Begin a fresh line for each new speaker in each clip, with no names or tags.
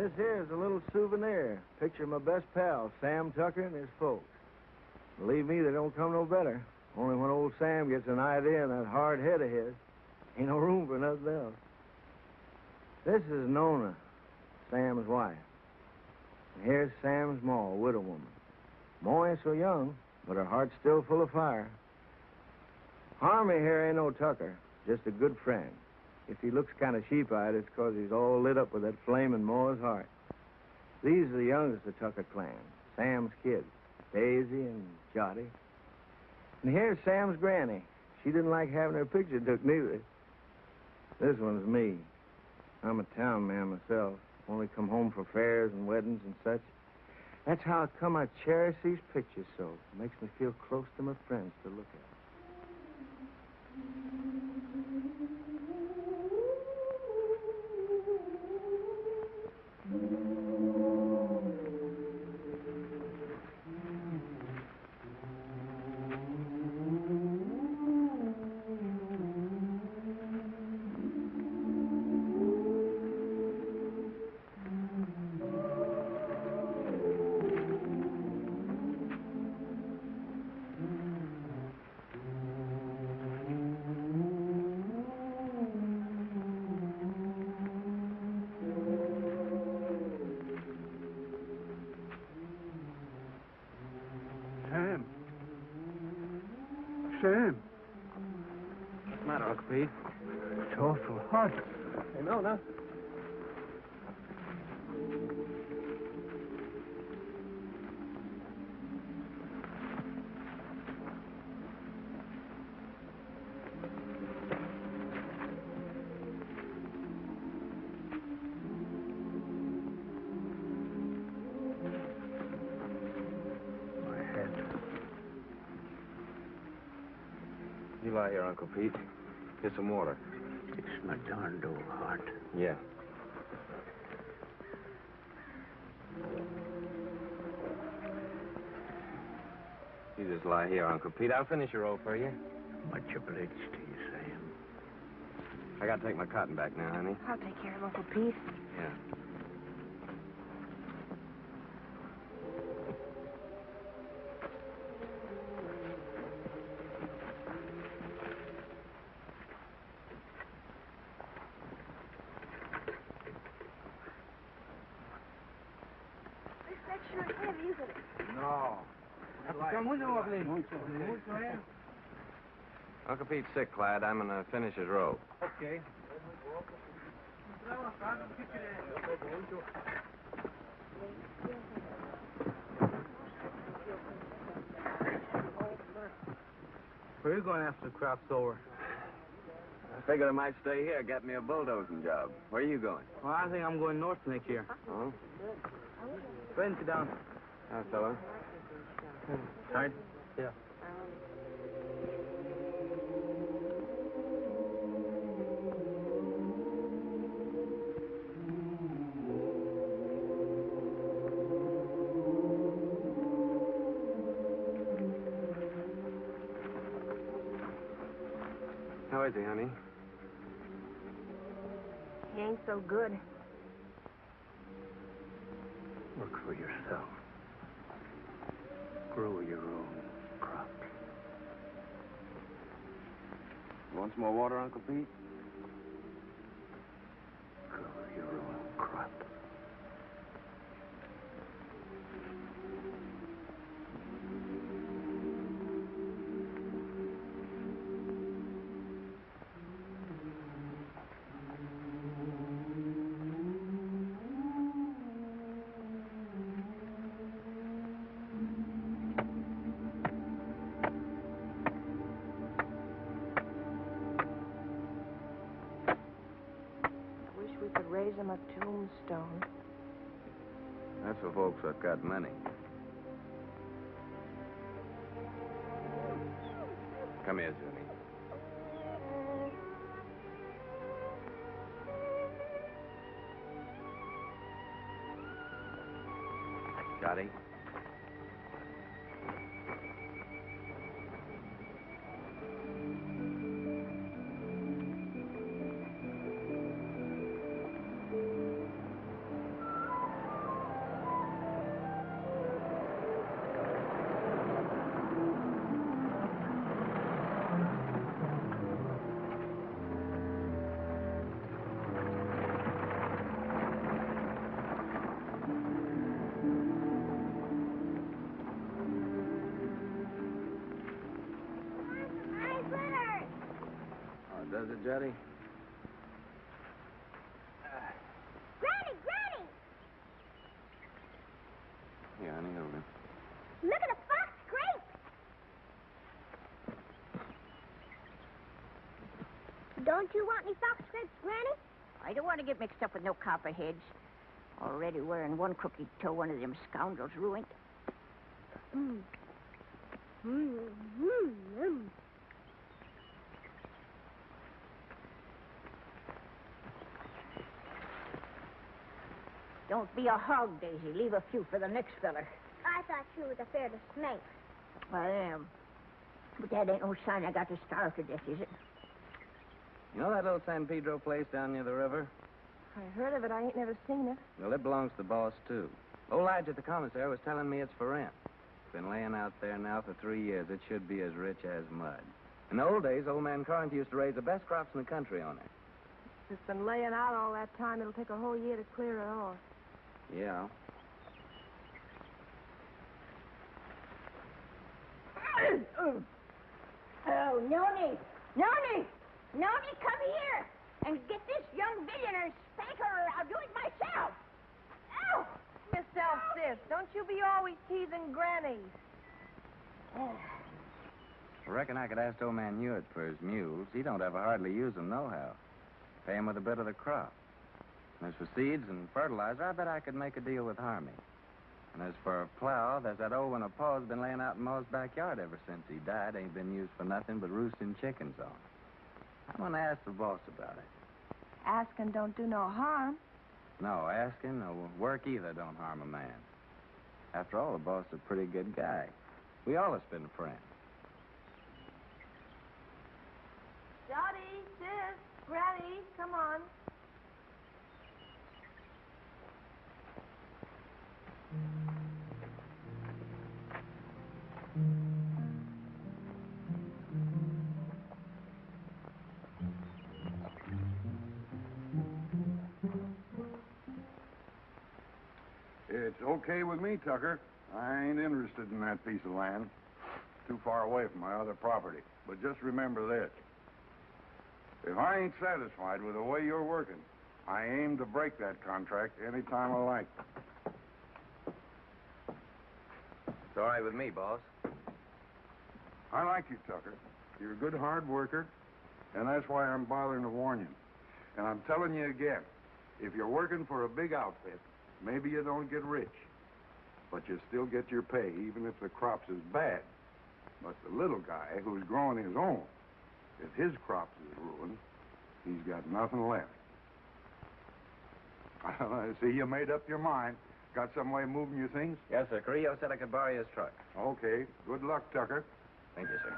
This here is a little souvenir. Picture of my best pal, Sam Tucker, and his folks. Believe me, they don't come no better. Only when old Sam gets an idea in that hard head of his, ain't no room for nothing else. This is Nona, Sam's wife. And here's Sam's ma, a widow woman. Ma ain't so young, but her heart's still full of fire. Harvey here ain't no Tucker, just a good friend. If he looks kind of sheep-eyed, it's 'cause he's all lit up with that flame in Ma's heart. These are the youngest of the Tucker clan, Sam's kids, Daisy and Jotty. And here's Sam's granny. She didn't like having her picture took neither. This one's me. I'm a town man myself. Only come home for fairs and weddings and such. That's how come I cherish these pictures so. It makes me feel close to my friends to look at.
Sam.
What's the matter, Uncle Pete?
It's awful hot.
Hey, Nona.
You lie here, Uncle Pete. Get some water.
It's my darned old heart.
Yeah. You just lie here, Uncle Pete. I'll finish your roll for you.
Much obliged to you, Sam.
I gotta take my cotton back now, honey.
I'll take care of Uncle Pete.
Yeah.
That's sure heavy, isn't it?
No.
Uncle Pete's sick, Clyde. I'm gonna finish his roll.
Okay.
Where are you going after the crop's over?
I figured I might stay here, get me a bulldozing job. Where are you going?
Well, I think I'm going north next year.
Oh?
Go ahead and sit down.
Hi, fella.
Tired? Yeah.
How is he, honey?
He ain't so good.
Work for yourself. Grow your own crops.
You want some more water, Uncle Pete?
Grow your own crop.
Wish we could raise him a tombstone.
That's for folks that got money. Come here, Zuni. Johnny? Juddy.
Granny, Granny!
Yeah, honey, hold him.
Look at the fox grape! Don't you want any fox grapes, Granny?
I don't want to get mixed up with no copperheads. Already wearing one crooked toe one of them scoundrels ruined.
Mmm. Mmm. Mmm. Mmm.
Don't be a hog, Daisy. Leave a few for the next feller.
I thought you was afraid of snakes.
I am. But that ain't no sign I got to starve to death, is it?
You know that little San Pedro place down near the river?
I heard of it. I ain't never seen it.
Well, it belongs to the boss, too. Old Lige at the commissary was telling me it's for rent. It's been laying out there now for 3 years. It should be as rich as mud. In the old days, old man Corinth used to raise the best crops in the country on it.
It's been laying out all that time. It'll take a whole year to clear it off.
Yeah.
Oh, Noni! Noni! Noni, come here and get this young billionaire spanker or I'll do it myself. Ow!
Miss Sis, don't you be always teasing Granny.
I reckon I could ask old man Hewitt for his mules. He don't ever hardly use them nohow. Pay him with a bit of the crop. And as for seeds and fertilizer, I bet I could make a deal with Harmy. And as for a plow, there's that old one of Pa's been laying out in Ma's backyard ever since he died. Ain't been used for nothing but roosting chickens on. I'm going to ask the boss about it.
Asking don't do no harm.
No, asking or work either don't harm a man. After all, the boss is a pretty good guy. We all have been friends.
Dottie, Sis, Granny, come on.
It's okay with me, Tucker. I ain't interested in that piece of land. Too far away from my other property. But just remember this. If I ain't satisfied with the way you're working, I aim to break that contract any time I like.
It's all right with me, boss.
I like you, Tucker. You're a good hard worker, and that's why I'm bothering to warn you. And I'm telling you again, if you're working for a big outfit, maybe you don't get rich, but you still get your pay, even if the crops is bad. But the little guy who's growing his own, if his crops is ruined, he's got nothing left. I see you made up your mind. Got some way of moving your things?
Yes, sir. Carrillo said I could borrow his truck.
Okay. Good luck, Tucker.
Thank you, sir.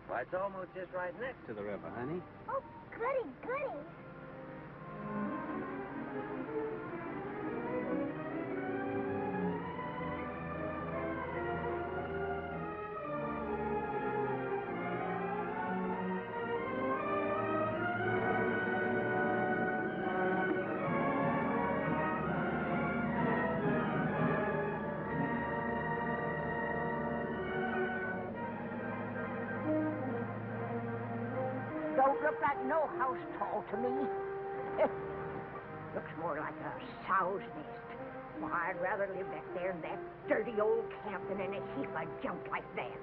Why, it's almost just right next to the river, honey.
Oh, goody, goody.
Don't look like no house tall to me. Looks more like a sow's nest. Well, I'd rather live back there in that dirty old camp than in a heap of junk like that.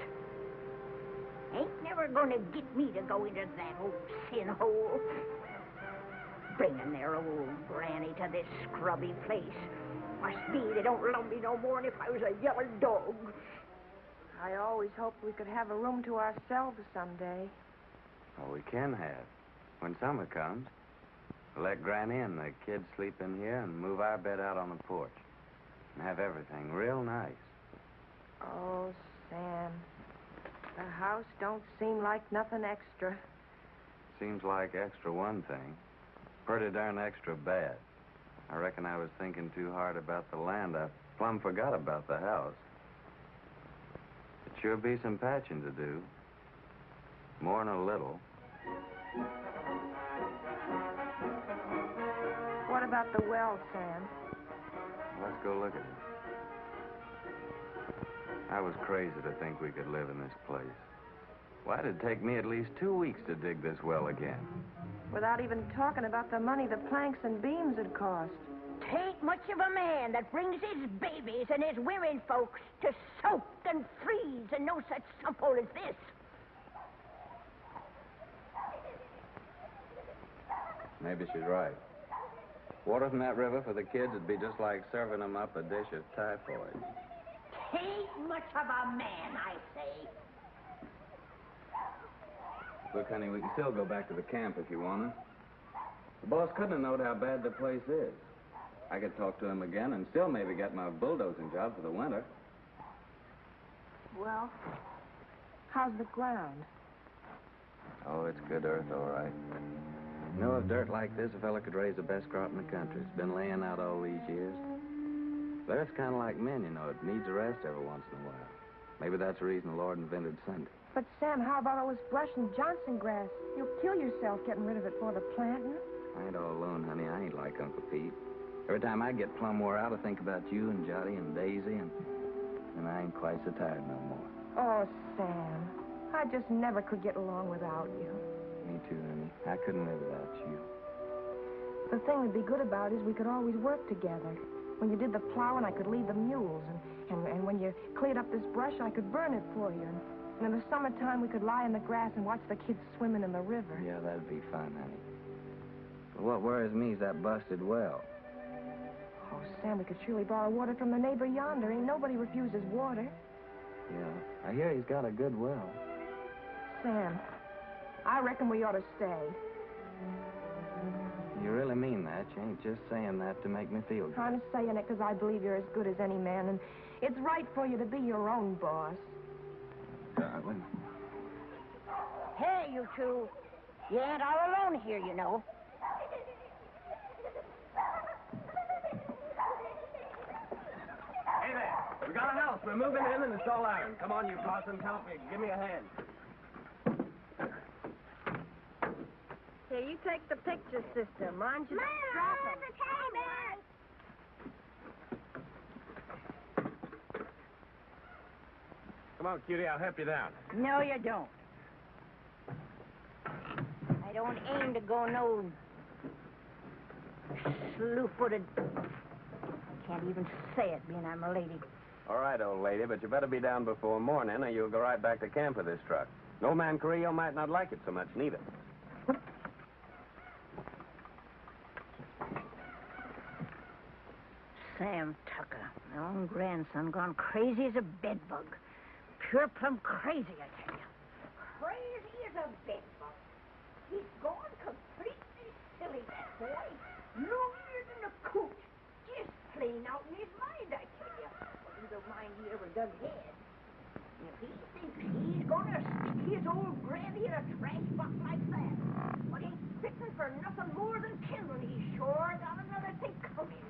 Ain't never gonna get me to go into that old sin hole. Bringing their old granny to this scrubby place. Must be they don't love me no more than if I was a yellow dog.
I always hoped we could have a room to ourselves someday.
Oh, we can have. When summer comes, we'll let Granny and the kids sleep in here and move our bed out on the porch. And have everything real nice.
Oh, Sam. The house don't seem like nothing extra.
Seems like extra one thing. pretty darn extra bad. I reckon I was thinking too hard about the land. I plumb forgot about the house. It sure be some patching to do. More than a little.
What about the well, Sam?
Let's go look at it. I was crazy to think we could live in this place. Why did it take me at least 2 weeks to dig this well again?
Without even talking about the money the planks and beams had cost.
Tain't much of a man that brings his babies and his women folks to soak and freeze and no such sump-hole as this.
Maybe she's right. Water from that river for the kids would be just like serving them up a dish of typhoid.
Tain't much of a man, I say.
Look, honey, we can still go back to the camp if you want to. The boss couldn't have known how bad the place is. I could talk to him again and still maybe get my bulldozing job for the winter.
Well, how's the ground?
Oh, it's good earth, all right. You know, if dirt like this, a fella could raise the best crop in the country. It's been laying out all these years. But it's kind of like men, you know. It needs a rest every once in a while. Maybe that's the reason the Lord invented Sunday.
But, Sam, how about all this brush and Johnson grass? You'll kill yourself getting rid of it for the planting.
I ain't all alone, honey. I ain't like Uncle Pete. Every time I get plumb wore out, I think about you and Jotty and Daisy, and I ain't quite so tired no more.
Oh, Sam, I just never could get along without you.
Me too, honey. I couldn't live without you.
The thing that'd be good about it is we could always work together. When you did the plowing, I could lead the mules, and when you cleared up this brush, I could burn it for you. And in the summertime, we could lie in the grass and watch the kids swimming in the river.
Yeah, that'd be fun, honey. But what worries me is that busted well.
Oh, Sam, we could surely borrow water from the neighbor yonder. Ain't nobody refuses water.
Yeah, I hear he's got a good well.
Sam, I reckon we ought to stay.
You really mean that? You ain't just saying that to make me feel good.
I'm saying it because I believe you're as good as any man, and it's right for you to be your own boss.
Darling.
Hey, you two. You ain't all alone here, you know.
Hey there. We got a house. We're moving in and it's all iron. Come on, you Carson. Help me. Give me a hand.
Here, you take the picture, sister. Mind you don't drop 'em.
Come on, cutie. I'll help you down.
No, you don't. I don't aim to go no slew-footed. I can't even say it, being I'm a lady.
All right, old lady, but you better be down before morning or you'll go right back to camp with this truck. No man Carrillo might not like it so much, neither.
Sam Tucker, my own grandson, gone crazy as a bedbug. Pure plumb crazy, I tell you. Crazy as a bedbug. He's gone completely silly, that boy. Longer than a coot. Just plain out in his mind, I tell you. Well, you don't mind he ever done had. If he thinks he's gonna stick his old granny in a trash box like that, but he's fixing for nothing more than kindling. He's sure got another thing coming.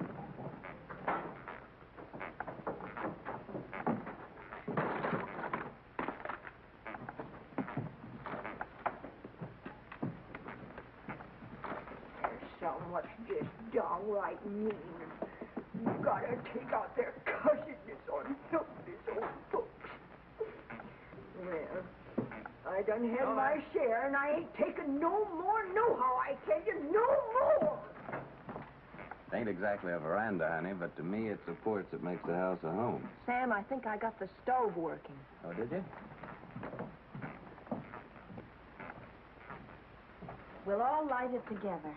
What's just downright mean. You gotta take out their cussedness on some of these old folks. Well, I done had my share, and I ain't taking no more nohow, I tell you, no more!
It ain't exactly a veranda, honey, but to me it's the porch that makes the house a home.
Sam, I think I got the stove working.
Oh, did you?
We'll all light it together.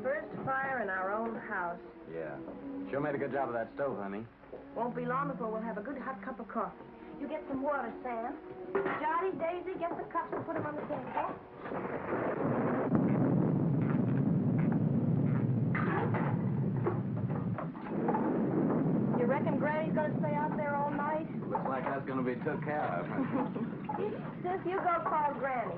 first fire in our own house.
Yeah. Sure made a good job of that stove, honey.
Won't be long before we'll have a good hot cup of coffee. You get some water, Sam. Johnny, Daisy, get the cups and put them on the table. You reckon Granny's gonna stay out there all night?
Looks like that's gonna be took care of.
Sis, you go call Granny.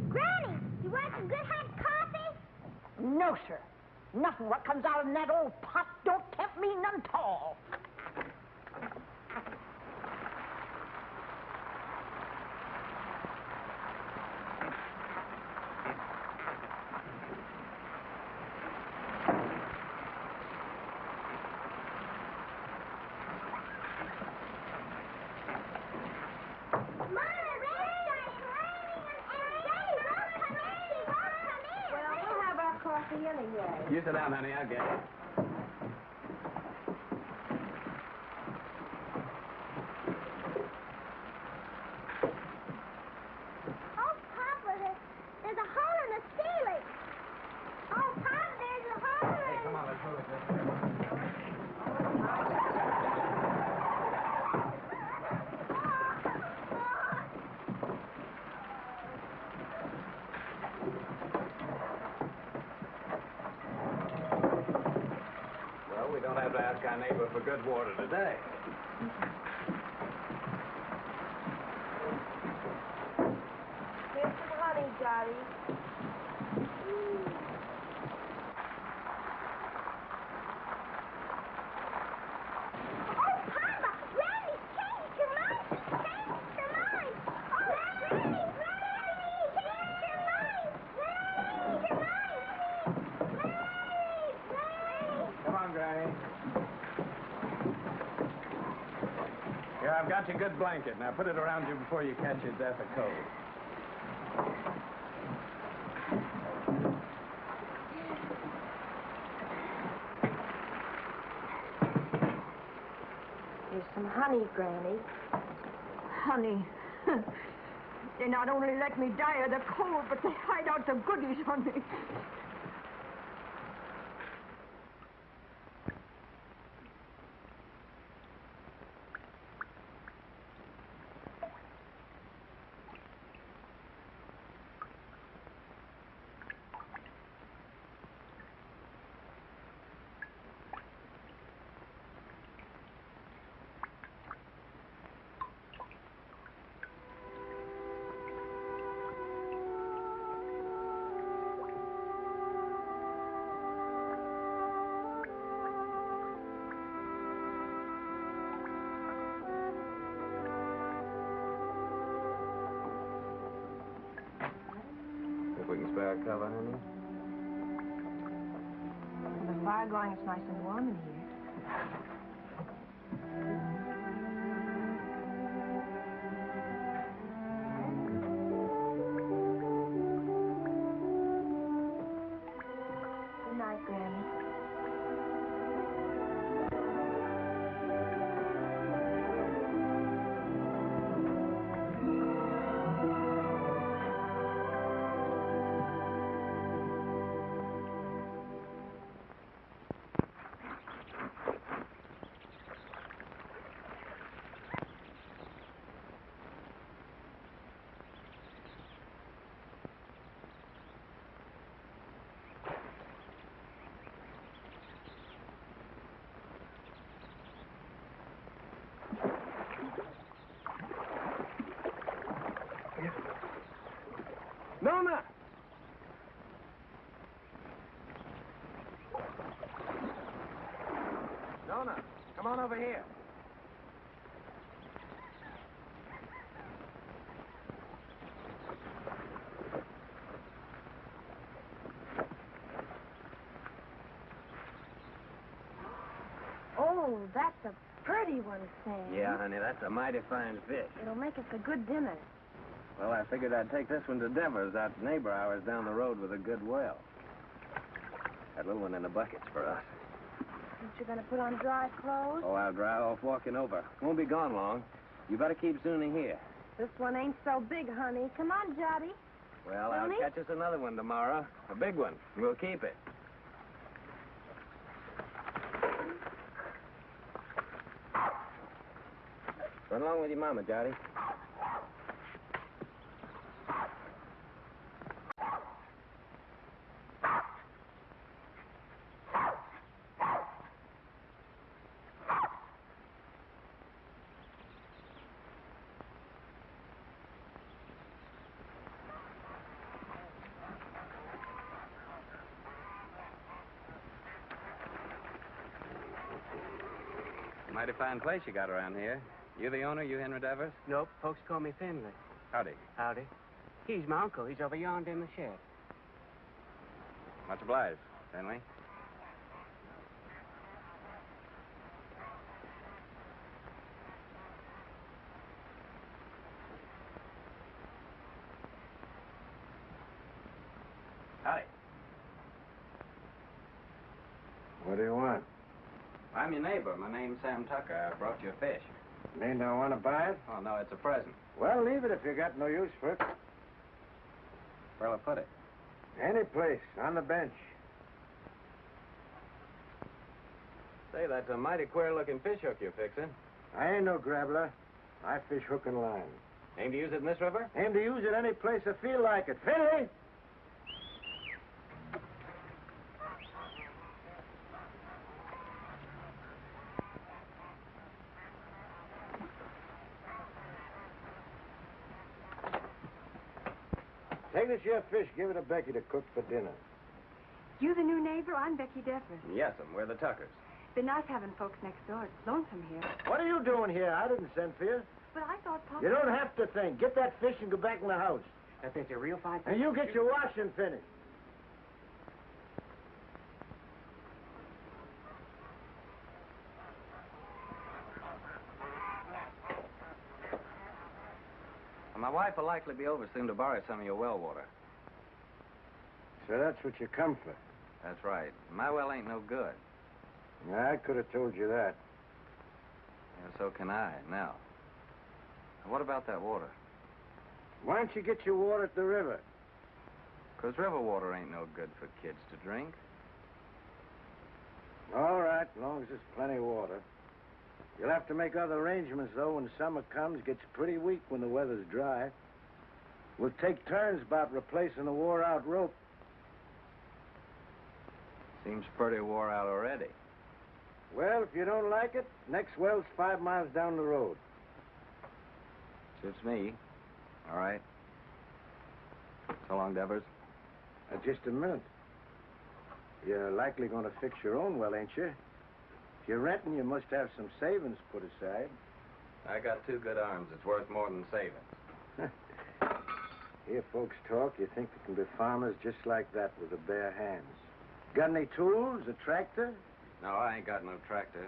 Granny, you want some good hot coffee?
No, sir. Nothing what comes out in that old pot don't tempt me none at all.
Well, we'll have our coffee anyway.
You sit down, honey. I'll get it.
Oh, Papa, there's a hole in the ceiling. Oh, Papa, there's a hole in
Come on, let's move it this way. Well, we don't have to ask our neighbor for good water today.
Here's some honey, Johnny.
Oh, Papa, Granny's changed her mind. Changed her mind. Oh, Granny, changed her mind. Changed her mind.
Come on, Granny. Here, I've got your good blanket. Now put it around you before you catch your death of cold.
Here's some honey, Granny.
Honey, they not only let me die of the cold, but they hide out the goodies on me.
If we can spare a cover, honey.
With the fire going, it's nice and warm in here. Good night, Granny.
Nona! Nona, come on over here.
Oh, that's a pretty one, Sam.
Yeah, honey, that's a mighty fine fish.
It'll make us a good dinner.
Well, I figured I'd take this one to Devers, that neighbor of ours down the road with a good well. That little one in the bucket's for us.
Ain't you gonna put on dry clothes?
Oh, I'll dry off walking over. Won't be gone long. You better keep Zuni here.
This one ain't so big, honey. Come on, Jotty.
Well,
Zuni?
I'll catch us another one tomorrow. A big one. We'll keep it. Run along with your mama, Jotty.
Mighty fine place you got around here. You the owner, you Henry Devers?
Nope, folks call me Finley.
Howdy.
Howdy. He's my uncle. He's over yonder in the shed.
Much obliged, Finley. Howdy.
What do you want?
I'm your neighbor. My name's Sam Tucker. I brought you a fish.
Mean don't want to buy it?
Oh, no, it's a present.
Well, leave it if you got no use for it.
Where'll I put it?
Any place, on the bench.
Say, that's a mighty queer-looking fish hook you're fixing.
I ain't no grabbler. I fish hook and line.
Aim to use it in this river?
Aim to use it any place I feel like it. Finley! Take this here fish, give it to Becky to cook for dinner.
You the new neighbor? I'm Becky Devers.
Yes'm, we're the Tuckers.
Been nice having folks next door. It's lonesome here.
What are you doing here? I didn't send for you.
But I thought Papa...
You don't have to think. Get that fish and go back in the house.
That fish a real fine fish?
And you get your washing finished.
My wife will likely be over soon to borrow some of your well water.
So that's what you come for.
That's right. My well ain't no good.
Yeah, I could have told you that.
Yeah, so can I. Now, what about that water?
Why don't you get your water at the river?
'Cause river water ain't no good for kids to drink.
All right, as long as there's plenty of water. You'll have to make other arrangements, though, when summer comes. Gets pretty weak when the weather's dry. We'll take turns about replacing the wore-out rope.
Seems pretty wore out already.
Well, if you don't like it, next well's 5 miles down the road.
Suits me. All right. So long, Devers.
Just a minute. You're likely going to fix your own well, ain't you? If you're renting, you must have some savings put aside.
I got 2 good arms. It's worth more than savings.
Hear folks talk, you think they can be farmers just like that with their bare hands. Got any tools, a tractor?
No, I ain't got no tractor.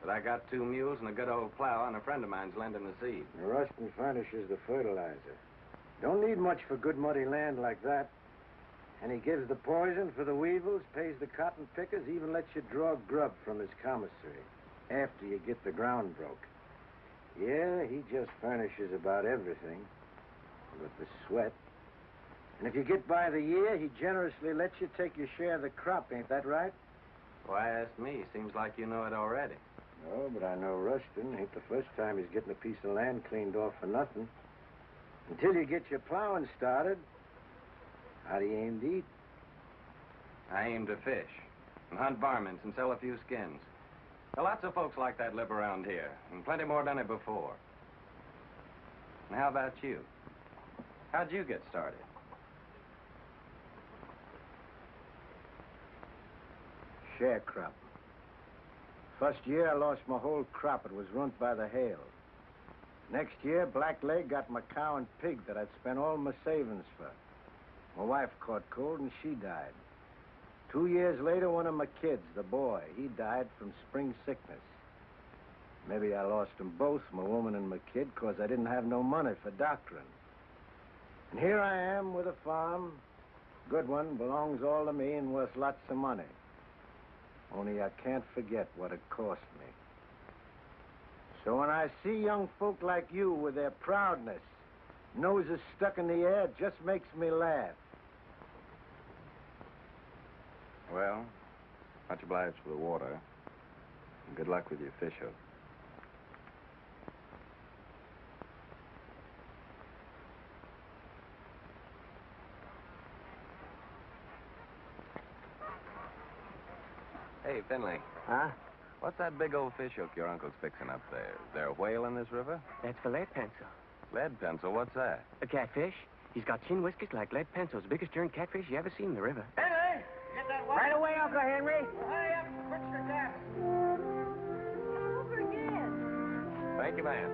But I got 2 mules and a good old plow, and a friend of mine's lending the seed.
Rustin furnishes the fertilizer. Don't need much for good muddy land like that. And he gives the poison for the weevils, pays the cotton pickers, even lets you draw grub from his commissary after you get the ground broke. Yeah, he just furnishes about everything but the sweat. And if you get by the year, he generously lets you take your share of the crop, ain't that right?
Why ask me? Seems like you know it already.
No, but I know Rustin. Ain't the first time he's getting a piece of land cleaned off for nothing. Until you get your plowing started, how do you aim to eat?
I aim to fish and hunt varmints and sell a few skins. There are lots of folks like that live around here, and plenty more done it before. And how about you? How'd you get started?
Sharecrop. First year, I lost my whole crop. It was ruined by the hail. Next year, Blackleg got my cow and pig that I'd spent all my savings for. My wife caught cold and she died. 2 years later, one of my kids, the boy, he died from spring sickness. Maybe I lost them both, my woman and my kid, 'cause I didn't have no money for doctoring. And here I am with a farm. Good one, belongs all to me and worth lots of money. Only I can't forget what it cost me. So when I see young folk like you with their proudness, noses stuck in the air, it just makes me laugh.
Well, much obliged for the water. And good luck with your fish hook. Hey, Finley.
Huh?
What's that big old fish hook your uncle's fixing up there? Is there a whale in this river?
That's for lead pencil.
Lead pencil? What's that?
A catfish. He's got chin whiskers like lead pencils. Biggest darn catfish you ever seen in the river.
Henry, get that water. Right away, Uncle Henry. Hurry up, fix the gas.
Over again.
Thank you, man.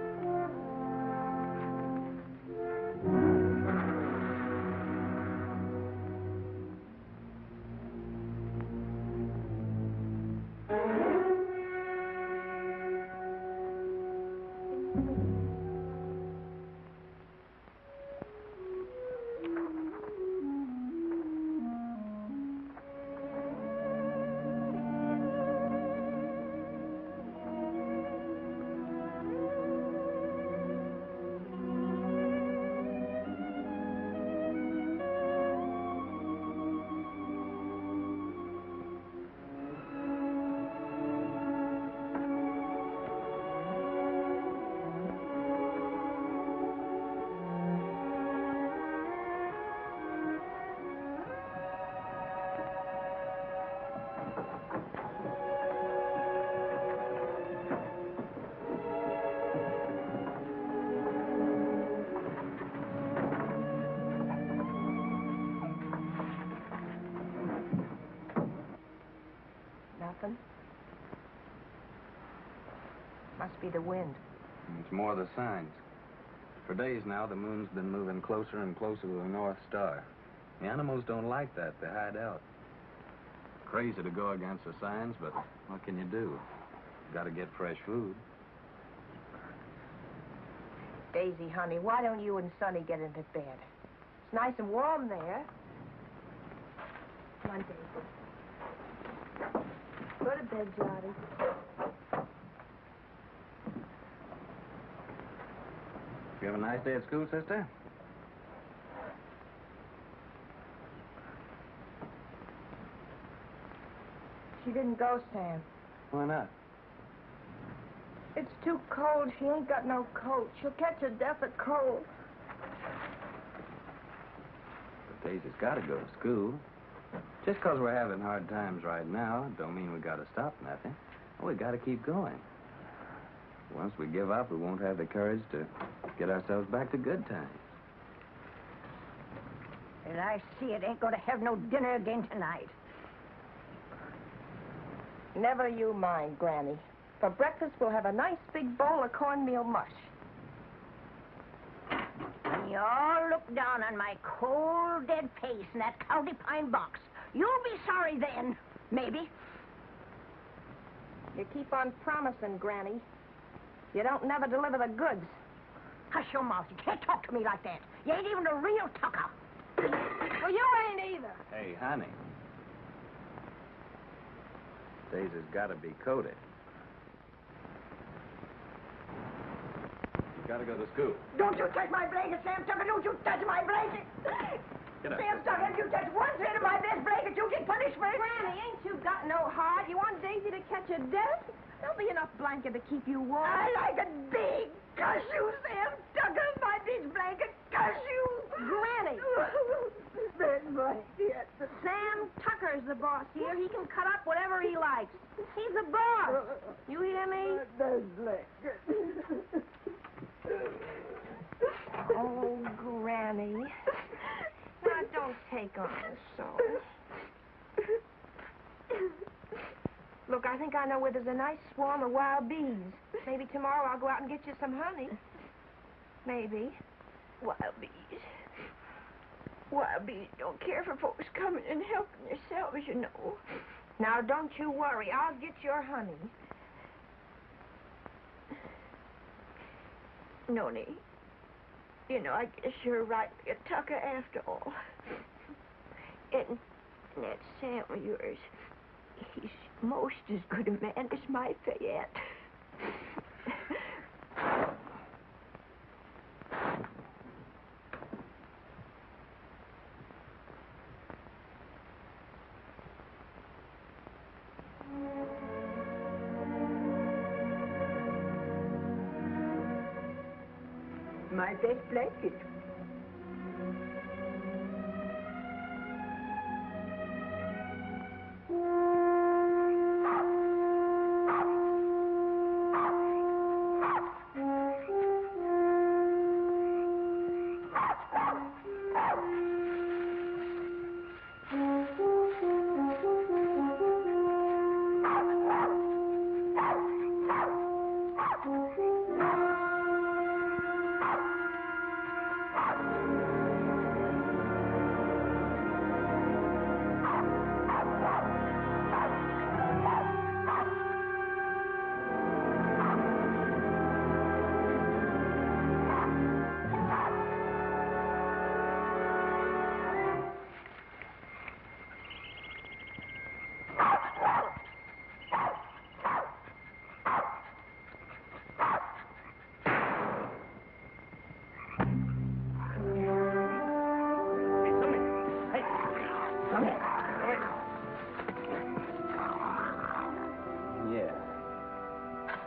Nothing. Must be the wind.
It's more the signs. For days now, the moon's been moving closer and closer to the North Star. The animals don't like that. They hide out. Crazy to go against the signs, but what can you do? Got to get fresh food.
Daisy, honey, why don't you and Sonny get into bed? It's nice and warm there. Come on, Daisy. Go to bed, Jotty.
You have a nice day at school, sister?
She didn't go, Sam.
Why not?
It's too cold. She ain't got no coat. She'll catch her death of cold.
But Daisy's got to go to school. Just 'cause we're having hard times right now, don't mean we got to stop nothing. We got to keep going. Once we give up, we won't have the courage to get ourselves back to good times.
And I see it ain't going to have no dinner again tonight.
Never you mind, Granny. For breakfast, we'll have a nice big bowl of cornmeal mush.
When you all look down on my cold, dead face in that county pine box, you'll be sorry then, maybe.
You keep on promising, Granny. You don't never deliver the goods.
Hush your mouth. You can't talk to me like that. You ain't even a real tucker.
Well, you ain't either.
Hey, honey. Daisy's got to be coated. You got to go to school.
Don't you touch my blanket, Sam Tucker. Don't you touch my blanket.
Get up.
Sam Tucker, if you touch one thread of my best blanket, you get punishment.
Granny, ain't you got no heart? You want Daisy to catch a death? There'll be enough blanket to keep you warm.
I like it big. Cuss you, Sam Tucker. My big blanket. Cuss you.
Granny.
Big blanket.
Sam Tucker's the boss here. He can cut up whatever he likes. He's the boss. You hear me?
Big blanket.
Oh, Granny. Now, don't take on so. Look, I think I know where there's a nice swarm of wild bees. Maybe tomorrow I'll go out and get you some honey. Maybe.
Wild bees. Wild bees don't care for folks coming and helping themselves, you know.
Now, don't you worry. I'll get your honey.
Noni, you know, I guess you're right, a Tucker after all. And that Sam of yours, he's most as good a man as my Fayette.
My best blanket.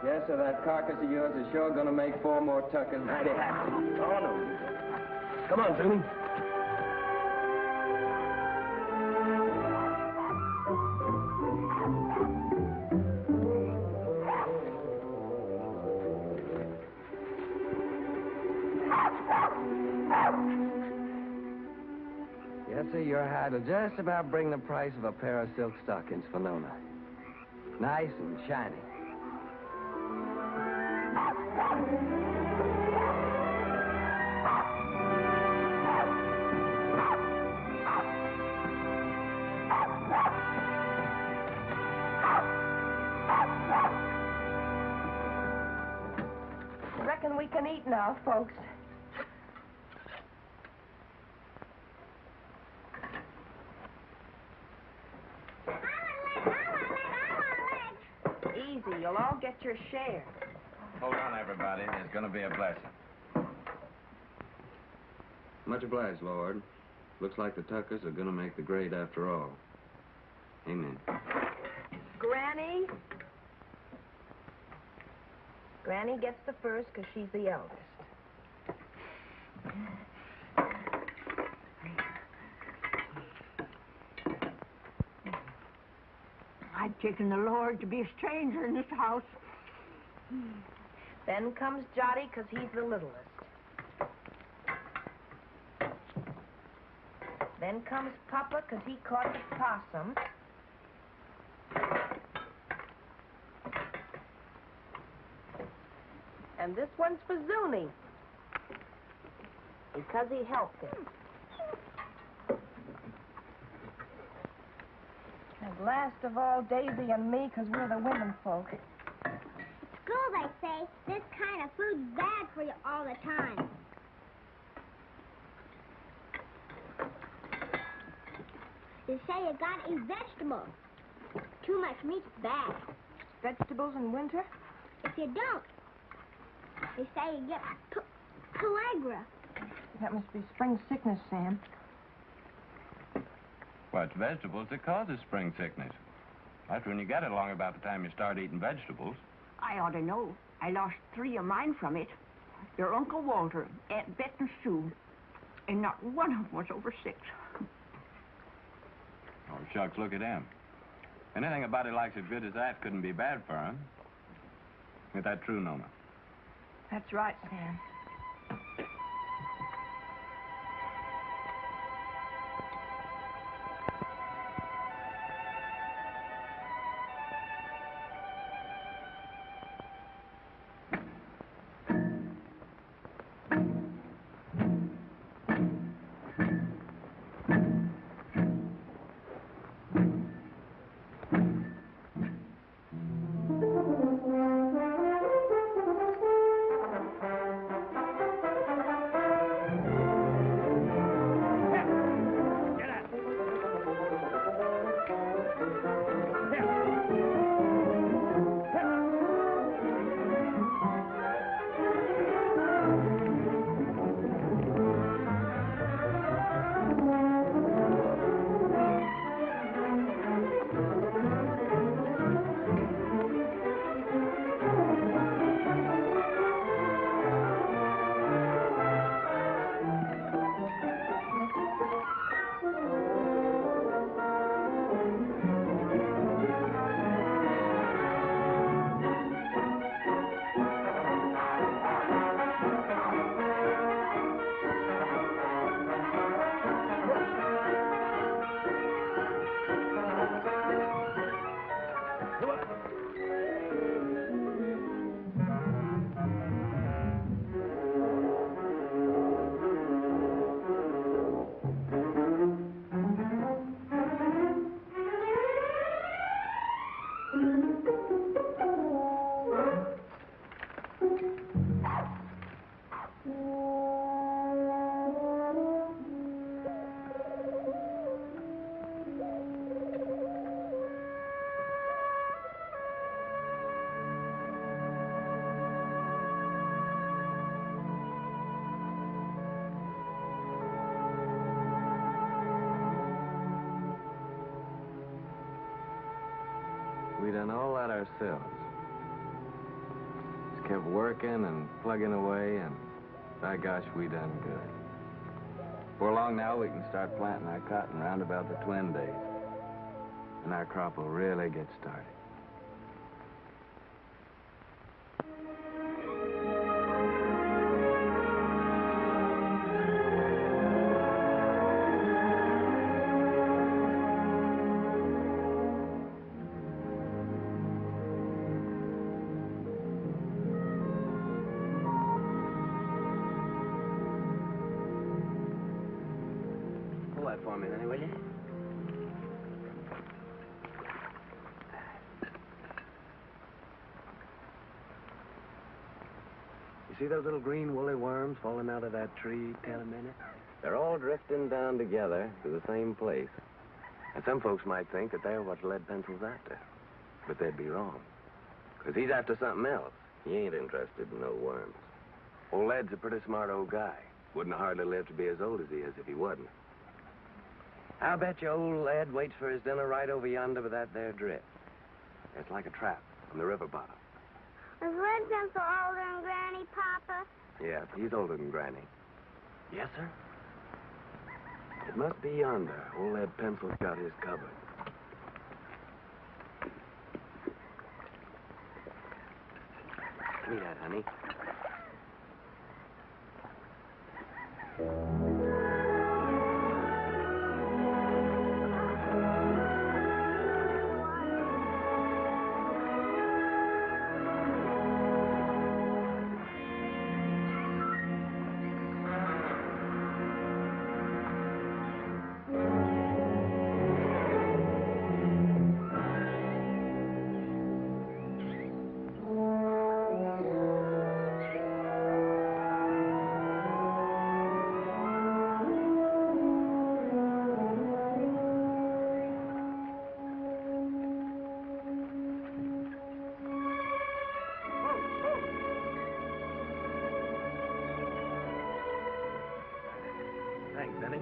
Yes, sir, that carcass of yours is sure gonna make 4 more tuckers mighty happy. Oh, no. Come on, Jimmy.
Yes, sir, your hide will just about bring the price of a pair of silk stockings for Nona. Nice and shiny.
Reckon we can eat now, folks. Easy, you'll all get your share.
Hold on, everybody. There's going to be a blessing. Much obliged, Lord. Looks like the Tuckers are going to make the grade after all. Amen.
Granny? Granny gets the first because she's the eldest.
I've taken the Lord to be a stranger in this house.
Then comes Jotty because he's the littlest. Then comes Papa because he caught the possum. And this one's for Zuni because he helped him. And last of all, Daisy and me because we're the women folk.
School, they say, this kind of food's bad for you all the time. They say you gotta eat vegetables. Too much meat's bad.
Vegetables in winter?
If you don't, they say you get pellagra.
That must be spring sickness, Sam.
Well, it's vegetables that causes spring sickness. That's when you get it along about the time you start eating vegetables.
I ought to know. I lost 3 of mine from it. Your Uncle Walter, Aunt Bet and Sue. And not one of them was over 6.
Oh, shucks, look at him. Anything a body likes as good as that couldn't be bad for him. Is that true, Nona?
That's right, Sam.
we done all that ourselves. Just kept working and plugging away, and by gosh, we done good. Before long now, we can start planting our cotton round about the Twin Days. And our crop will really get started.
Pull that for me, honey, will you? You see those little green woolly worms falling out of that tree, Taylor Minute? They're all drifting down together to the same place. And some folks might think that they're what Lead Pencil's after. But they'd be wrong. Because he's after something else. He ain't interested in no worms. Old Lead's a pretty smart old guy. Wouldn't hardly live to be as old as he is if he wasn't. I'll bet you old Lead waits for his dinner right over yonder with that there drift. It's like a trap on the river bottom.
Is Lead Pencil older than Granny, Papa?
Yeah, he's older than Granny. Yes, sir? It must be yonder. Old Lead Pencil's got his covered. Give me that, honey. Thanks, Benny.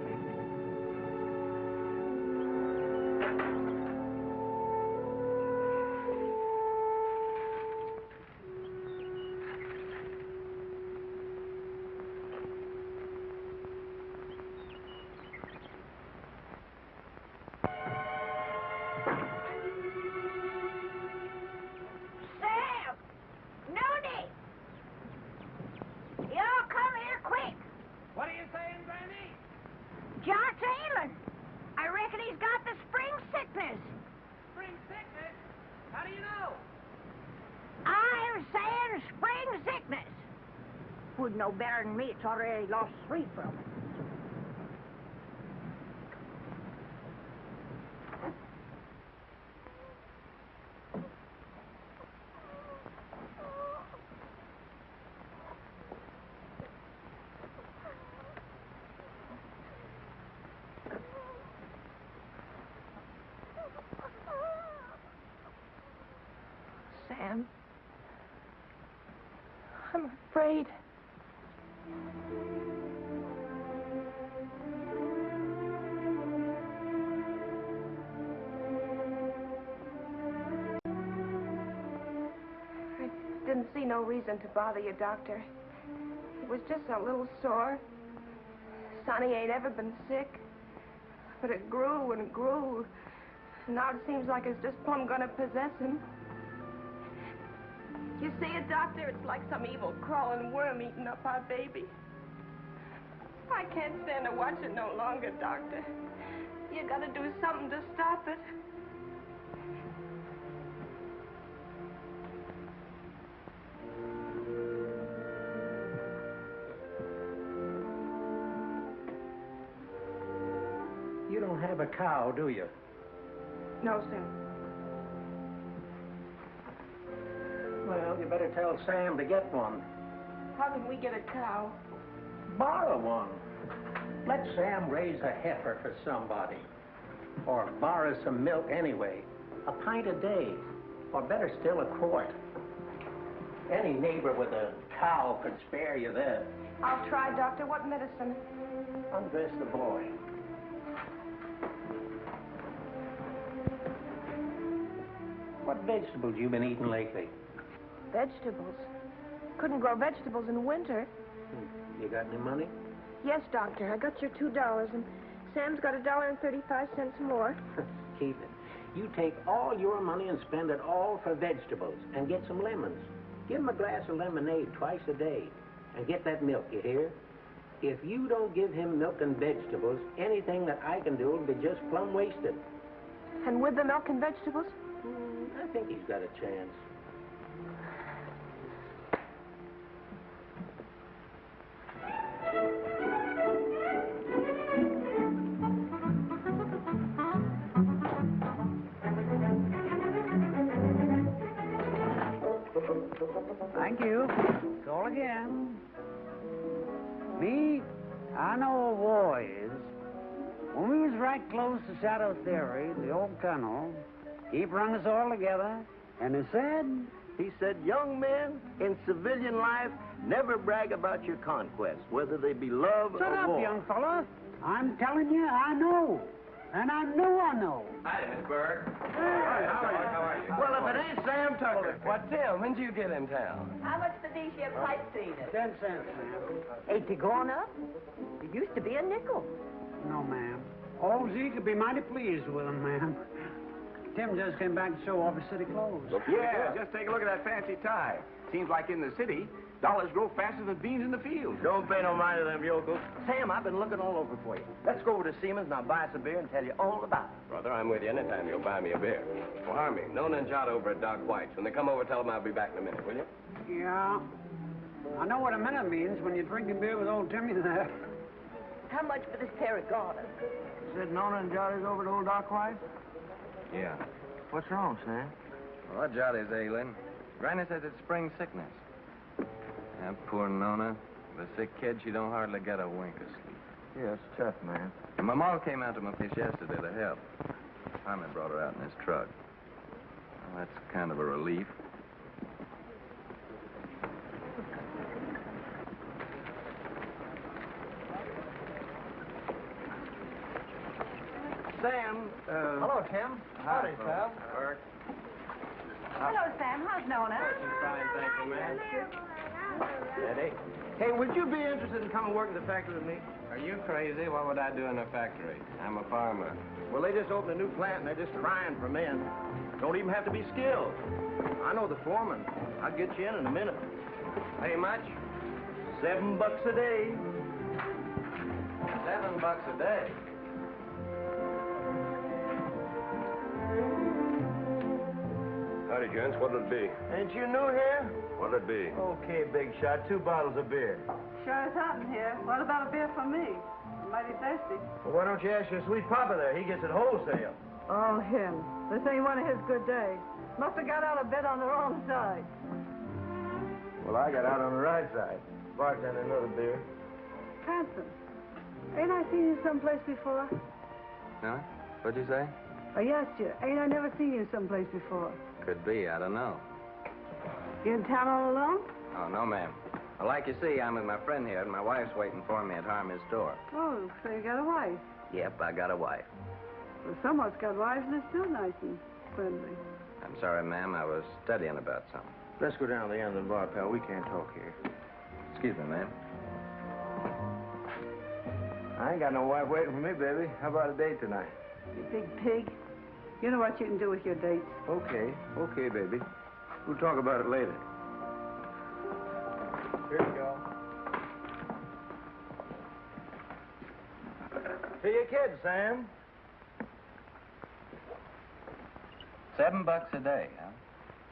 Sam! Nooney! Y'all come here quick.
What are you saying, Granny?
John's ailing. I reckon he's got the spring sickness.
Spring sickness? How do you know?
I'm saying spring sickness. Would know better than me. It's already lost 3 from it.
Sam. I'm afraid. I didn't see no reason to bother you, Doctor. It was just a little sore. Sonny ain't ever been sick. But it grew and grew. Now it seems like it's just plumb gonna possess him. You see it, Doctor? It's like some evil crawling worm eating up our baby. I can't stand to watch it no longer, Doctor. You gotta do something to stop it.
You don't have a cow, do you?
No, sir.
Well, you better tell Sam to get one.
How can we get a cow?
Borrow one. Let Sam raise a heifer for somebody. Or borrow some milk anyway. A pint a day. Or better still, a quart. Any neighbor with a cow could spare you that.
I'll try, Doctor. What medicine?
Undress the boy. What vegetables you been eating lately?
Vegetables. Couldn't grow vegetables in winter.
You got any money?
Yes, Doctor. I got your $2, and Sam's got $1.35 more.
Keep it. You take all your money and spend it all for vegetables and get some lemons. Give him a glass of lemonade twice a day. And get that milk, you hear? If you don't give him milk and vegetables, anything that I can do will be just plumb wasted.
And with the milk and vegetables?
I think he's got a chance.
Thank you. Call again. Me, I know a war is. When we was right close to Shadow Theory, the old colonel, he brung us all together, and
he said, young men in civilian life never brag about your conquests, whether they be love
Shut
or
up,
war.
young fella. I'm telling you, I know. And I know.
Hi, Miss Berg.
Hey,
how are you?
Well, if it ain't Sam Tucker.
What, Tim, when did you get in town?
How much for these here pipe cleaners?
10 cents, ma'am.
Ain't they gone up? It used to be a nickel.
No, ma'am. Old Z could be mighty pleased with them, ma'am. Tim just came back to show off his city clothes.
Yeah, just take a look at that fancy tie. Seems like in the city, dollars grow faster than beans in the field.
Don't pay no mind to them yokels. Sam, I've been looking all over for you. Let's go over to Siemens and I'll buy us a beer and tell you all about it.
Brother, I'm with you anytime you'll buy me a beer. Well, Harmy, Nona and Jot over at Doc White's. When they come over, tell them I'll be back in a minute, will you?
Yeah. I know what a minute means when you're drinking beer with old Timmy there.
How much for this pair of garters?
Said Nona and Johnny's over to old Doc White?
Yeah.
What's wrong, Sam?
Well, Johnny's ailing. Granny says it's spring sickness. That poor Nona. The sick kid, she don't hardly get a wink of sleep.
Yeah, it's tough, man.
And my mom came out to my place yesterday to help. Harmon brought her out in his truck. Well, that's kind of a relief.
Sam,
Hello, Tim.
Howdy, Sam.
Berg.
Hello, Sam. How's Nona?
Fine, thank you, man.
Eddie. Hey, would you be interested in coming work in the factory with me?
Are you crazy? What would I do in a factory? I'm a farmer.
Well, they just opened a new plant and they're just crying for men. Don't even have to be skilled. I know the foreman. I'll get you in a minute.
Pay much?
$7 a day.
$7 a day.
Howdy, gents. What'll it be?
Ain't you new here?
What'll it be?
Okay, big shot. 2 bottles of beer.
Sure is hot in here. What about a beer for me? I'm mighty thirsty.
Well, why don't you ask your sweet papa there? He gets it wholesale.
Oh, him. This ain't one of his good days. Must have got out of bed on the wrong side.
Well, I got out on the right side. Bartender, another beer.
Hanson, ain't I seen you someplace before?
Huh? What'd you say?
I asked you, ain't I never seen you someplace before?
Could be. I don't know.
You in town all alone?
Oh, no, ma'am. Well, like you see, I'm with my friend here, and my wife's waiting for me at Harmy's store.
Oh, so you got a wife.
Yep, I got a wife.
Well, someone's got wives and they're still nice and friendly.
I'm sorry, ma'am. I was studying about something.
Let's go down to the end of the bar, pal. We can't talk here.
Excuse me, ma'am.
I ain't got no wife waiting for me, baby. How about a date tonight?
You big pig. You know what you can do with your dates.
Okay. Okay, baby. We'll talk about it later. Here you go. To your kids, Sam.
$7 a day, huh?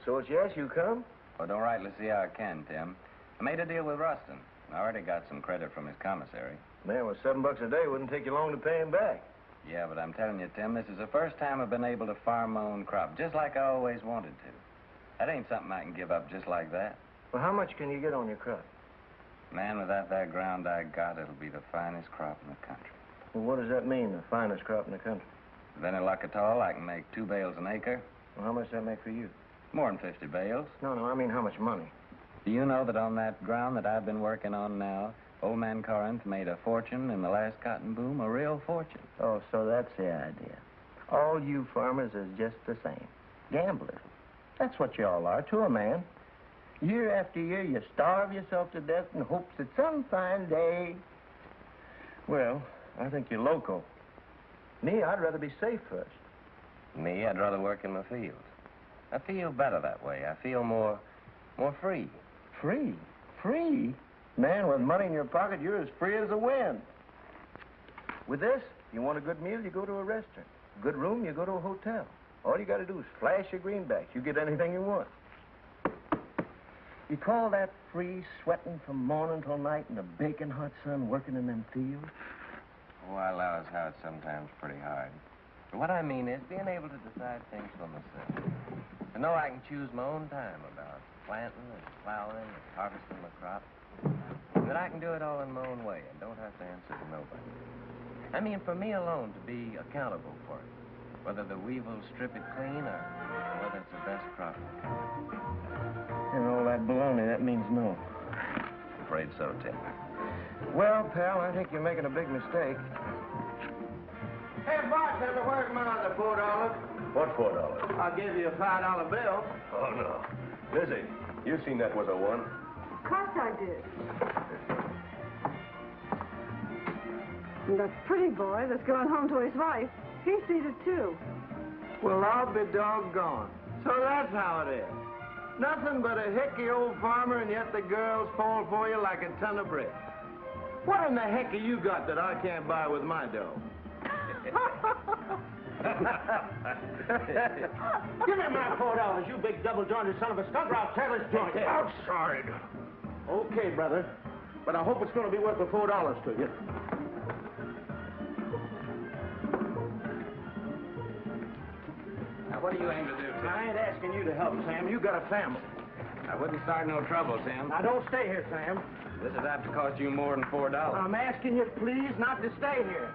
So it's yes, you come?
Well, don't rightly see how I can, Tim. I made a deal with Rustin. I already got some credit from his commissary.
Man, with $7 a day, it wouldn't take you long to pay him back.
Yeah, but I'm telling you, Tim, this is the first time I've been able to farm my own crop, just like I always wanted to. That ain't something I can give up just like that.
Well, how much can you get on your crop?
Man, without that ground I got, it'll be the finest crop in the country.
Well, what does that mean, the finest crop in the country?
With any luck at all, I can make 2 bales an acre.
Well, how much does that make for you?
More than 50 bales.
No, I mean how much money?
Do you know that on that ground that I've been working on now, Old Man Corinth made a fortune in the last cotton boom, a real fortune.
Oh, so that's the idea. All you farmers is just the same. Gamblers. That's what you all are to a man. Year after year, you starve yourself to death in hopes that some fine day... Well, I think you're loco. Me, I'd rather be safe first.
Me, I'd rather work in the fields. I feel better that way. I feel more free.
Free? Free? Man, with money in your pocket, you're as free as the wind. With this, you want a good meal, you go to a restaurant. Good room, you go to a hotel. All you got to do is flash your greenbacks. You get anything you want. You call that free, sweating from morning till night in the baking hot sun, working in them fields?
Oh, I allow as how it's sometimes pretty hard. But what I mean is being able to decide things for myself. To know I can choose my own time about planting and plowing and harvesting my crop. And that I can do it all in my own way and don't have to answer to nobody. I mean, for me alone to be accountable for it. Whether the weevils strip it clean or whether it's the best crop.
And all that baloney, that means no.
Afraid so, Tim.
Well, pal, I think you're making a big mistake. Hey, bartender, where's my other $4?
What $4?
I'll give you a $5 bill.
Oh, no. Lizzie, you seen that was a one.
Of course I did. And that pretty boy that's going home to his wife, he sees it too.
Well, I'll be doggone. So that's how it is. Nothing but a hickey old farmer, and yet the girls fall for you like a ton of bricks. What in the heck have you got that I can't buy with my dough?
Give me my $4, you big double-jointed son of a skunk, or I'll tear this joint
Outside.
Okay, brother. But I hope it's going to be worth the $4 to you.
Now, what do you aim to do, Tim?
I ain't asking you to help, Sam. You got a family.
I wouldn't start no trouble, Tim.
Now, don't stay here, Sam.
This is apt to cost you more than $4.
I'm asking you, please, not to stay here.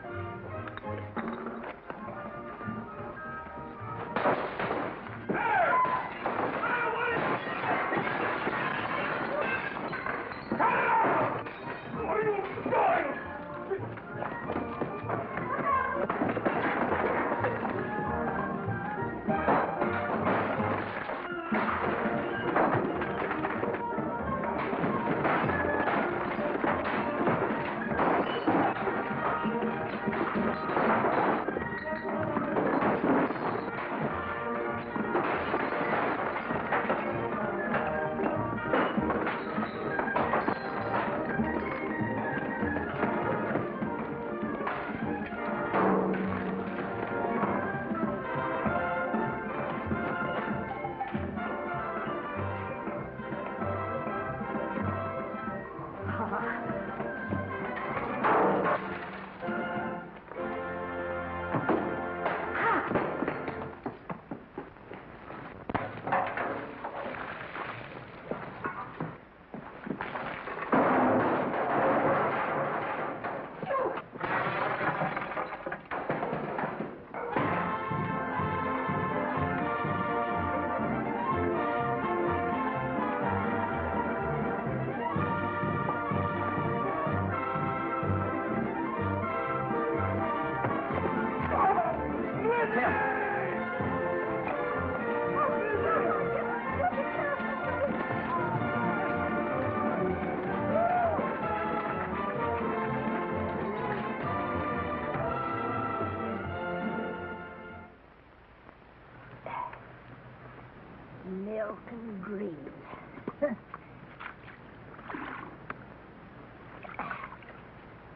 Milk and greens.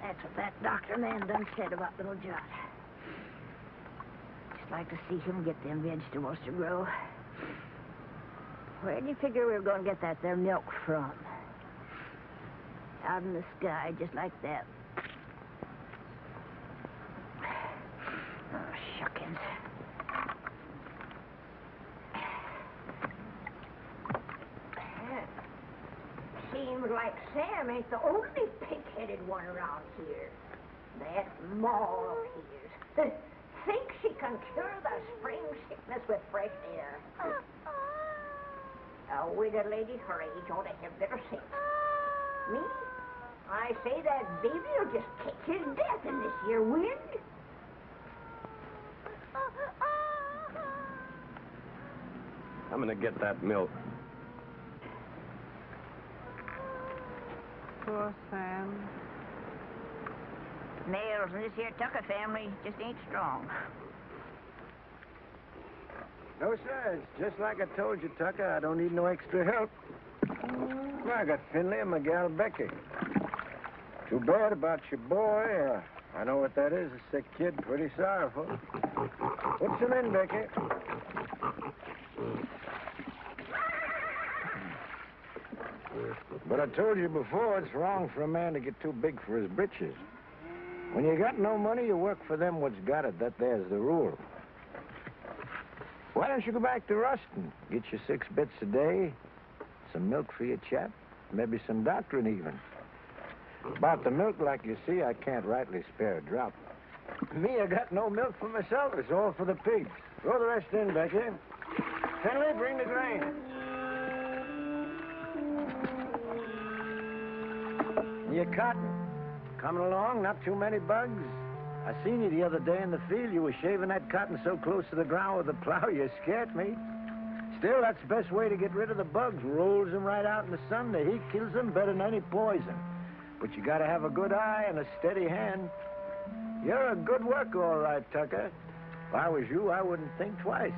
That's what that doctor man done said about little John. Just like to see him get them vegetables to grow. Where do you figure we were going to get that there milk from? Out in the sky, just like that. Oh, shuckins. Seems like Sam ain't the only pig-headed one around here. That Ma of his thinks she can cure the spring sickness with fresh air. A widow lady her age ought to have better sense. Me? I say that baby will just catch his death in this here wind.
I'm gonna get that milk.
Poor Sam.
Nails in this here Tucker family just ain't strong.
No, sir. It's just like I told you, Tucker. I don't need no extra help. Well, I got Finley and my gal Becky. Too bad about your boy. I know what that is, a sick kid. Pretty sorrowful. Put some in, Becky. But I told you before, it's wrong for a man to get too big for his britches. When you got no money, you work for them what's got it. That there's the rule. Why don't you go back to Ruston? Get you 6 bits a day, some milk for your chap, maybe some doctoring even. About the milk, like you see, I can't rightly spare a drop. Me, I got no milk for myself. It's all for the pigs. Throw the rest in, Becky. Finley, bring the grain. Your cotton. Coming along, not too many bugs. I seen you the other day in the field. You were shaving that cotton so close to the ground with the plow, you scared me. Still, that's the best way to get rid of the bugs. Rolls them right out in the sun. The heat kills them better than any poison. But you gotta have a good eye and a steady hand. You're a good worker, all right, Tucker. If I was you, I wouldn't think twice.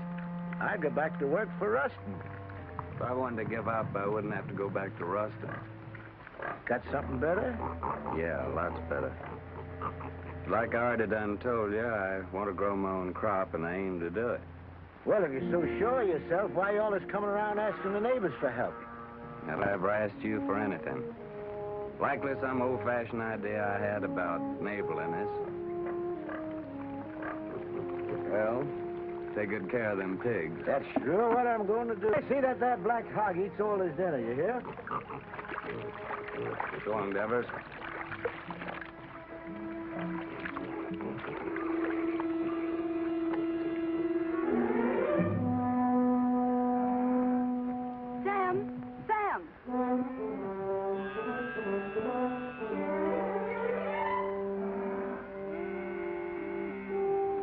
I'd go back to work for Ruston.
If I wanted to give up, I wouldn't have to go back to Ruston.
Got something better?
Yeah, lots better. Like I already done told you, I want to grow my own crop, and I aim to do it.
Well, if you're so sure of yourself, why are you always coming around asking the neighbors for help?
Have I ever asked you for anything? Likely some old-fashioned idea I had about neighborliness. Well, take good care of them pigs.
That's sure what I'm going to do. I see that black hog eats all his dinner, you hear?
So long, Devers.
Sam!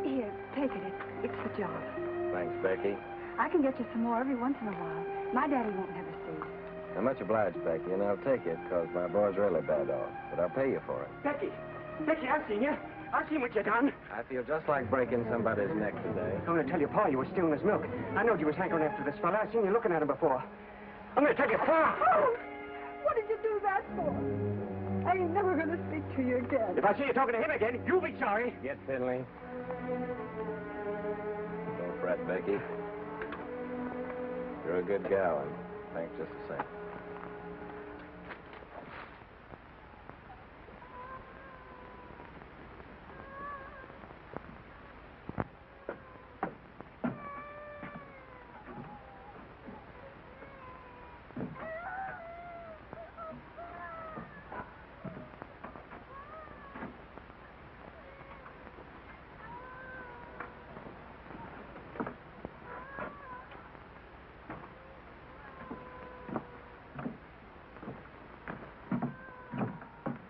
Here, take it. It's the job.
Thanks, Becky.
I can get you some more every once in a while. My daddy won't never see.
I'm much obliged, Becky, and I'll take it, because my boy's really bad off. But I'll pay you for it.
Becky, I've seen you. I've seen what you done.
I feel just like breaking somebody's neck today.
I'm going to tell you, Pa, you were stealing his milk. I knowed you was hankering after this fella. I've seen you looking at him before. I'm going to tell you, Pa.
Oh, what did you do that for? I ain't never going to speak to you again.
If I see you talking to him again, you'll be sorry.
Get Finley. Don't fret, Becky. You're a good gal, and thanks just the same.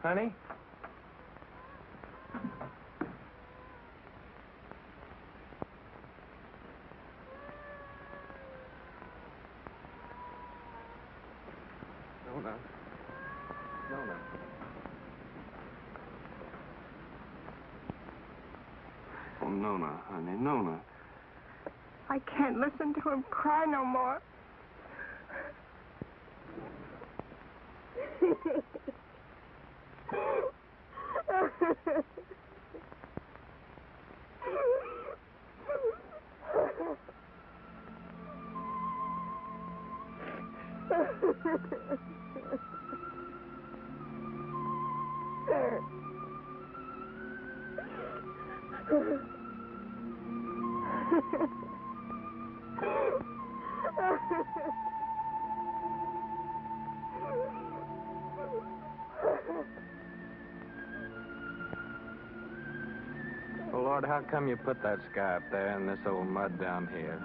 Honey?
Nona.
Oh, Nona, honey, Nona.
I can't listen to him cry no more.
Well, Lord, how come you put that sky up there and this old mud down here?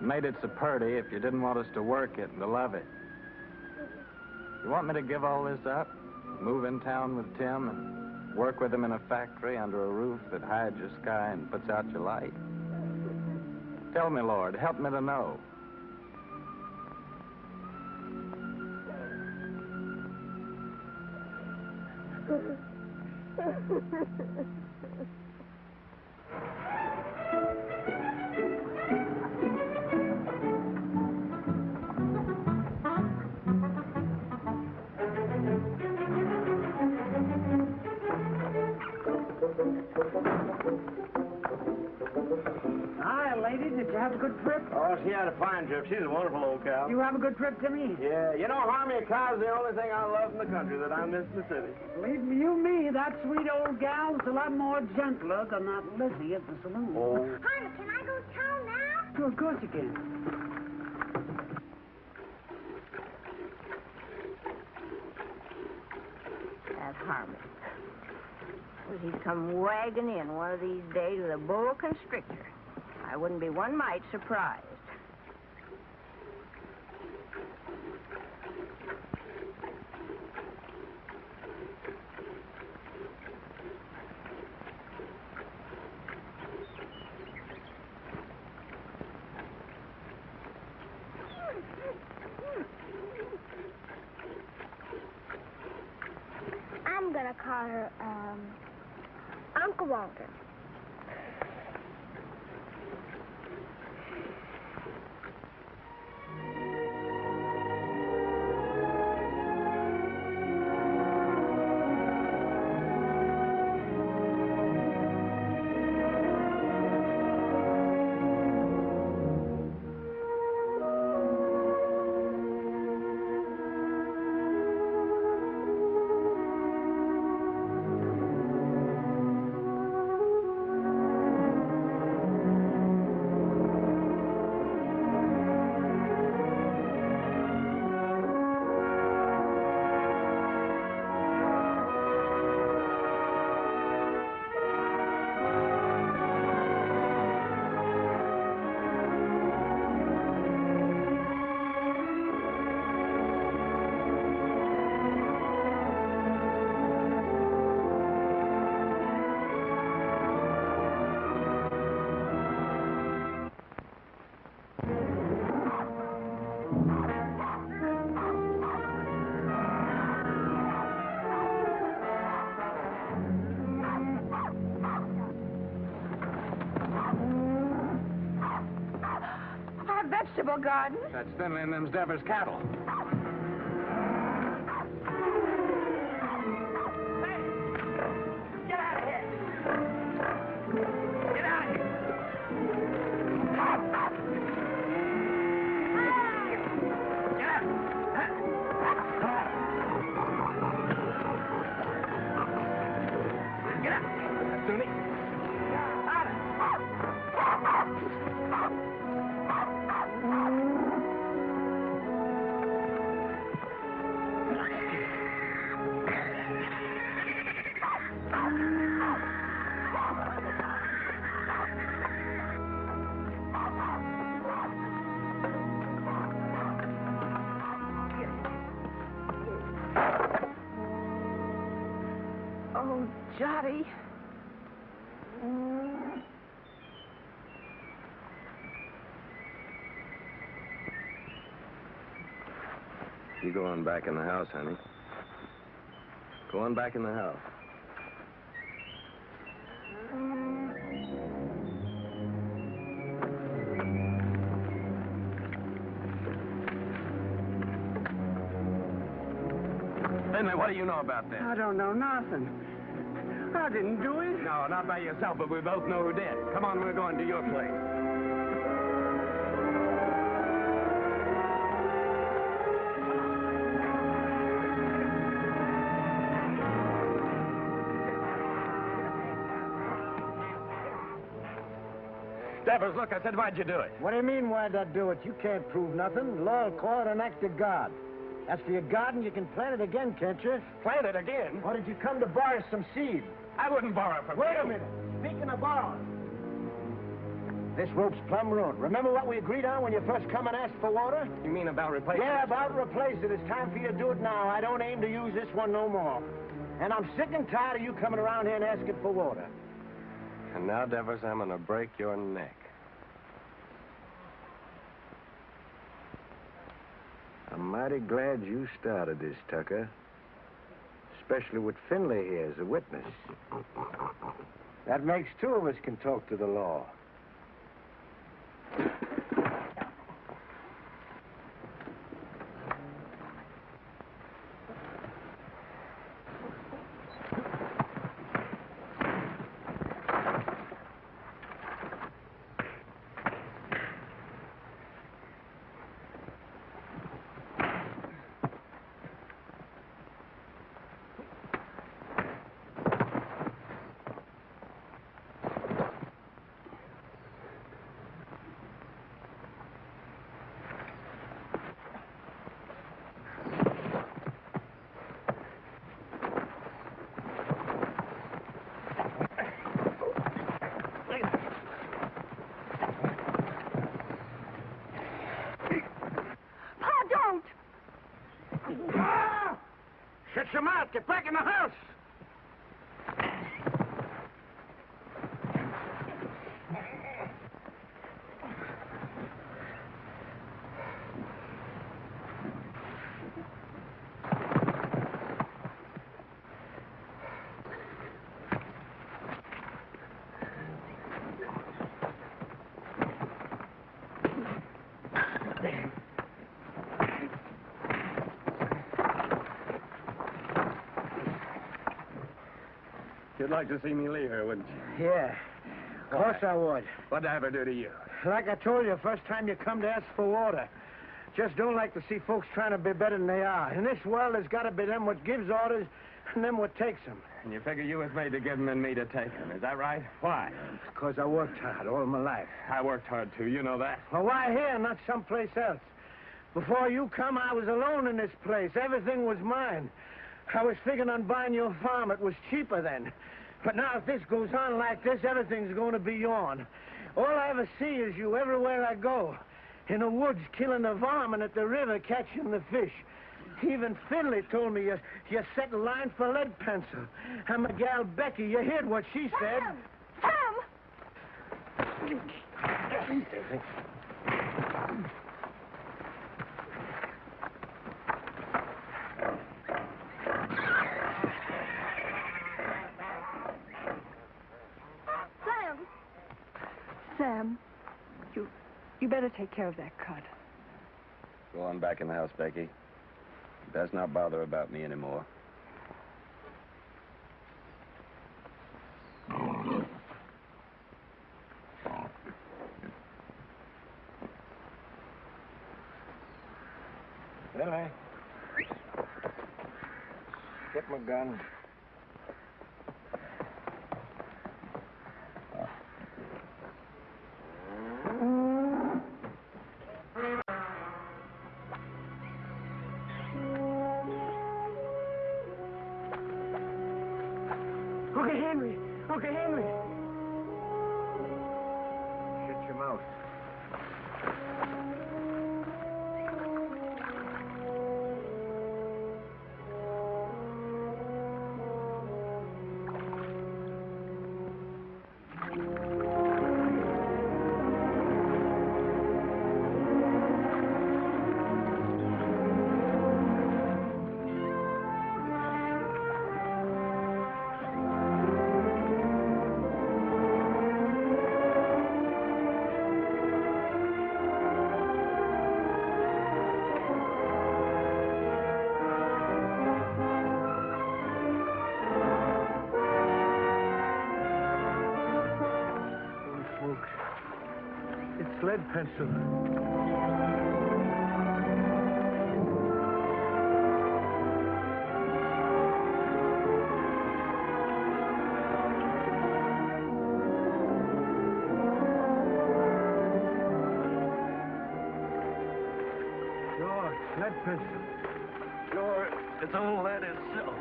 Made it so pretty if you didn't want us to work it and to love it. You want me to give all this up? Move in town with Tim and work with him in a factory under a roof that hides your sky and puts out your light? Tell me, Lord, help me to know.
Hi, lady. Did you have a good trip?
Oh, she had a fine trip. She's a wonderful old cow.
You have a good trip, Timmy?
Yeah, you know, Harmy, a cow's the only thing I love in the country that I miss in the city.
Believe me, that sweet old gal's a lot more gentler than that Lizzie at the saloon.
Oh.
Honey, can I go to town now?
Sure, of course you can.
That Harmon. Suppose he'd come wagging in one of these days with a boa constrictor. I wouldn't be one mite surprised.
I'm gonna call her, Uncle Walter.
Our vegetable garden.
That's Finley and them's Devers cattle.
Get out of here! Get out of here! Get out! Sunny.
Oh, Jotty.
You go on back in the house, honey. Go on back in the house.
Finley, what do you know about this?
I don't know nothing. I didn't do it.
No, not by yourself, but we both know who did. Come on, we're going to your place. Devers, look, I said, why'd you do it?
What do you mean, why'd I do it? You can't prove nothing. Law will call it an act of God. As for your garden, you can plant it again, can't you?
Plant it again?
Or did you come to borrow some seed?
I wouldn't borrow from you.
Wait a minute. Speaking of borrowing, this rope's plumb ruined. Remember what we agreed on when you first come and asked for water?
You mean about replacing
Yeah,
it?
about replace it. It's time for you to do it now. I don't aim to use this one no more. And I'm sick and tired of you coming around here and asking for water.
And now, Devers, I'm going to break your neck. I'm mighty glad you started this, Tucker.
especially with Finley here as a witness.
That makes two of us can talk to the law.
Shut your mouth. Get back in the house.
You'd like to see me leave her, wouldn't you?
Yeah. Of course I would.
What'd I ever do to you?
Like I told you, first time you come to ask for water. Just don't like to see folks trying to be better than they are. In this world, there's got to be them what gives orders and them what takes them.
And you figure you was made to give them and me to take them. Is that right? Why?
Because I worked hard all my life.
I worked hard, too. You know that.
Well, why here, not someplace else? Before you come, I was alone in this place. Everything was mine. I was figuring on buying your farm. It was cheaper then. But now if this goes on like this, everything's going to be yourn. All I ever see is you everywhere I go. In the woods, killing the varmint, at the river, catching the fish. Even Finley told me you set in line for lead pencil. And my gal Becky, you heard what she said.
Sam!
Sam, you better take care of that cut.
Go on back in the house, Becky. Best not bother about me anymore.
Billy. Get my gun.
Uncle Henry! Uncle Henry!
Shut your mouth.
It's lead pencil. Sure, it's lead pencil.
Sure, it's all lead itself.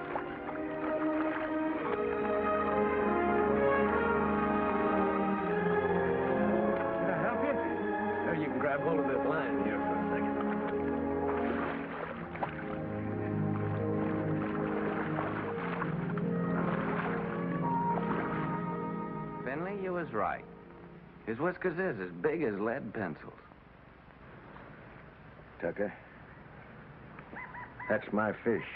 You can grab hold of this line here for a second.
Finley, you was right. His whiskers is as big as lead pencils.
Tucker, that's my fish.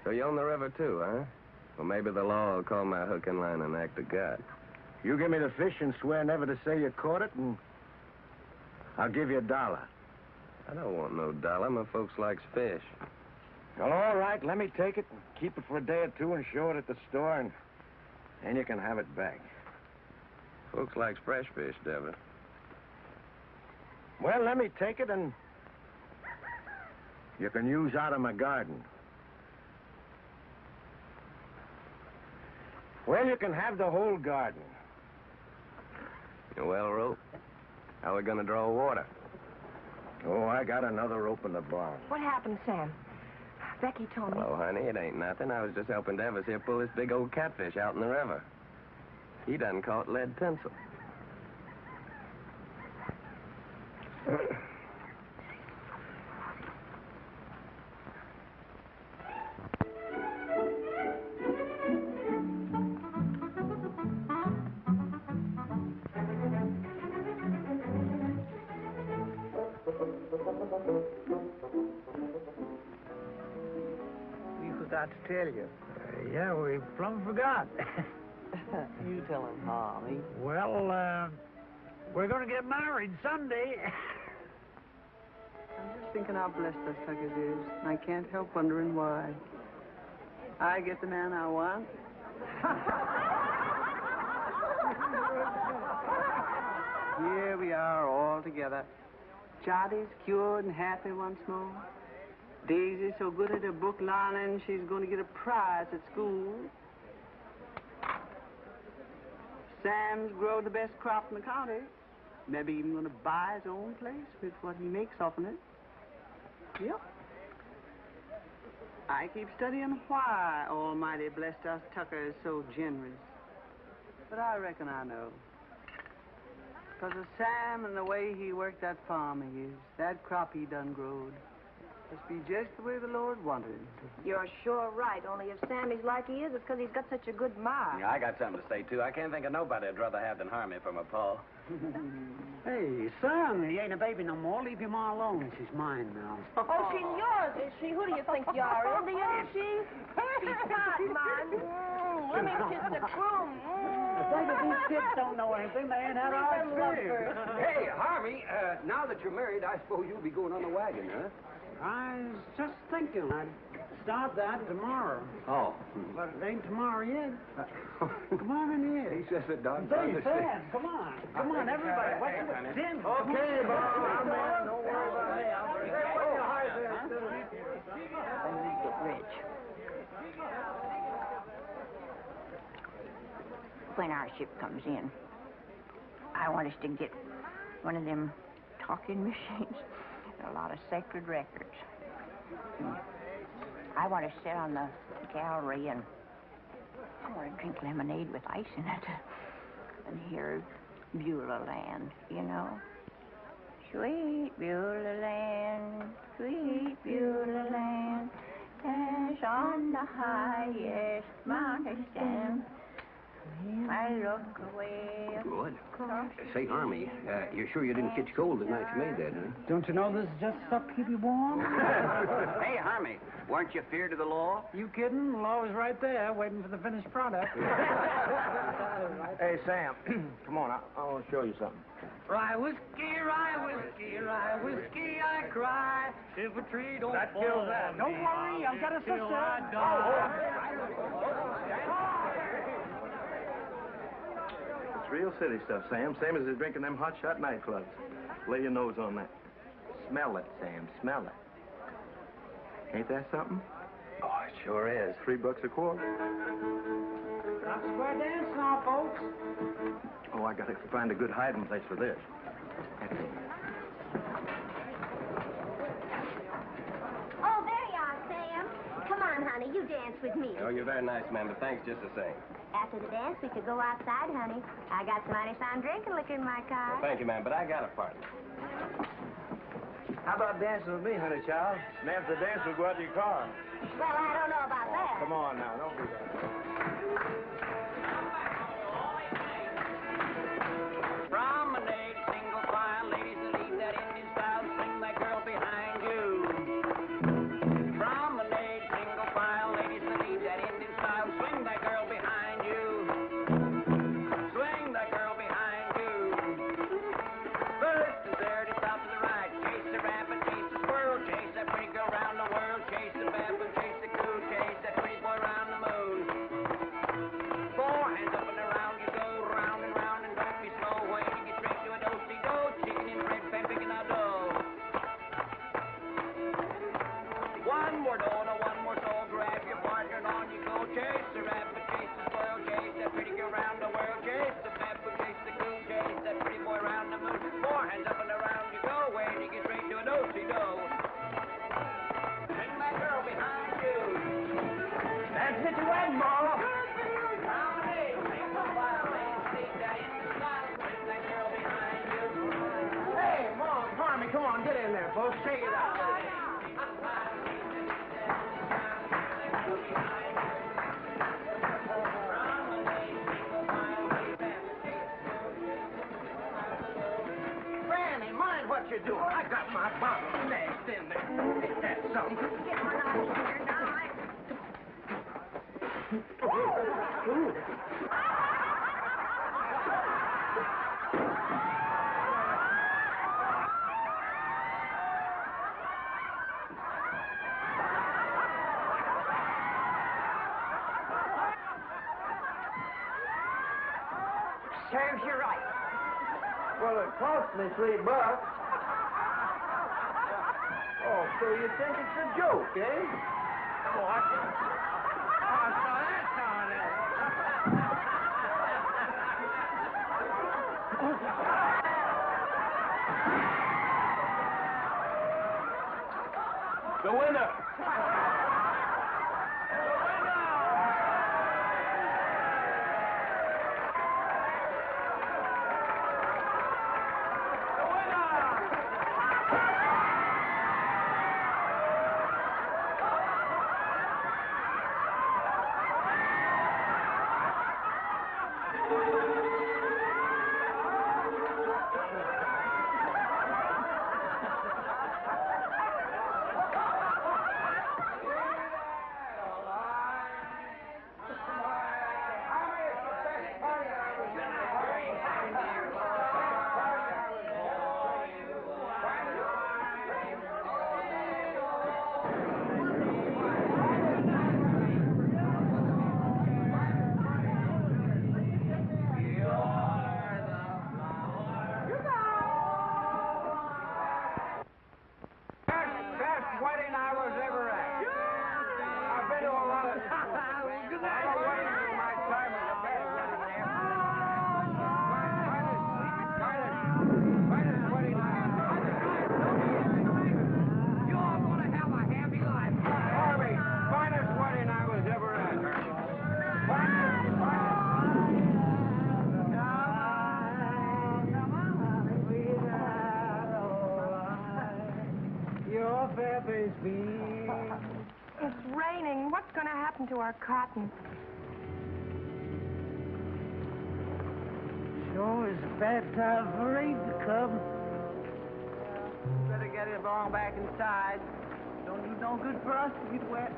So you own the river, too, huh? Well, maybe the law will call my hook and line an act of God.
You give me the fish and swear never to say you caught it, and I'll give you $1.
I don't want no dollar. My folks likes fish.
Well, all right, let me take it and keep it for a day or two and show it at the store, and then you can have it back.
Folks likes fresh fish, Devitt.
Well, let me take it, and you can use out of my garden. Well, you can have the whole garden.
Well, Rope, how are we going to draw water?
Oh, I got another rope in the barn.
What happened, Sam? Becky told me.
Oh, honey, it ain't nothing. I was just helping Devis here pull this big old catfish out in the river. He done caught lead pencil.
We forgot to tell you.
Yeah, we plumb forgot.
You tell him, Harvey.
Well, we're going to get married Sunday.
I'm just thinking how blessed us Tuckers is. I can't help wondering why. I get the man I want. Here we are all together. Jottie's cured and happy once more. Daisy's so good at her book learning, she's going to get a prize at school. Sam's grown the best crop in the county. Maybe even going to buy his own place with what he makes off of it. Yep. I keep studying why Almighty blessed us Tuckers so generous. But I reckon I know. Because of Sam and the way he worked that farm of his, that crop he done growed. Must be just the way the Lord wanted it.
You're sure right, only if Sammy's like he is, it's because he's got such a good ma.
Yeah, I got something to say, too. I can't think of nobody I'd rather have than Harmony for my pa.
Hey, son, he ain't a baby no more. Leave your ma alone. She's mine now.
Oh, she's yours, is she? Who do you think you are, Indian, is she? She's not mine. Let me kiss the groom.
These kids don't know anything. They ain't had our experience.
Hey, Harvey, now that you're married, I suppose you'll be going on the wagon, huh?
I was just thinking I'd start that tomorrow.
Oh.
But it ain't tomorrow yet. Come on in here.
He says it, Doc.
Say, Sam, come on. Come on, everybody. What's it? Tim. Okay, Bob.
Don't worry about me. I'll bring When we get rich. When our ship comes in, I want us to get one of them talking machines. A lot of sacred records. I want to sit on the gallery and I want to drink lemonade with ice in it and hear Beulah Land, you know. Sweet Beulah Land, sweet Beulah Land, as on the highest mountain stand. I look away.
Good. Say, Harmony, you're sure you didn't catch cold the night you made that, huh?
Don't you know this is just stuff to keep you warm?
Hey, Harmony, weren't you feared of the law?
You kidding? The law is right there, waiting for the finished product.
Hey, Sam, come on. I want to show you something.
Rye whiskey, I cry. If a tree don't
That
fall
kills that.
on
Don't
me,
worry, I've got a
till
sister.
I
It's real city stuff, Sam. Same as they're drinking them hotshot nightclubs. Lay your nose on that. Smell it, Sam. Smell it. Ain't that something?
Oh, it sure is.
$3 a quart.
Stop square dance now, folks.
Oh, I gotta find a good hiding place for this.
Oh, there you are, Sam. Come on, honey, you dance with me.
Oh, you're very nice, man, but thanks just the same.
After the dance, we could go outside, honey. I got some mighty fine drinking liquor in my car.
Well, thank you, man, but I got a partner.
How about dancing with me, honey child? And after the dance, we'll go out to your car.
Well, I don't know about that.
Come on now, don't do that.
Promenade, single file, ladies that leave that Indian style, sing that girl behind you. Promenade, single file, ladies
there, folks. Shake it out. Granny, mind what you're doing. I got my bottle stashed in there. Ain't that something?
Get one out of here now. Serves you right.
Well, it cost me $3. Oh, so you think it's a joke, eh?
What? Oh, so that's how it is.
The winner!
Best wedding I was ever at. I've been to a lot of... Good night. My time is the best. Finest wedding I ever had. You all gonna have a happy life. Harvey, finest wedding I was ever at. Your feathers be.
It's raining. What's going to happen to our cotton?
Sure is a bad time for rain to come. Better get it along back inside. Don't do no good for us to get wet.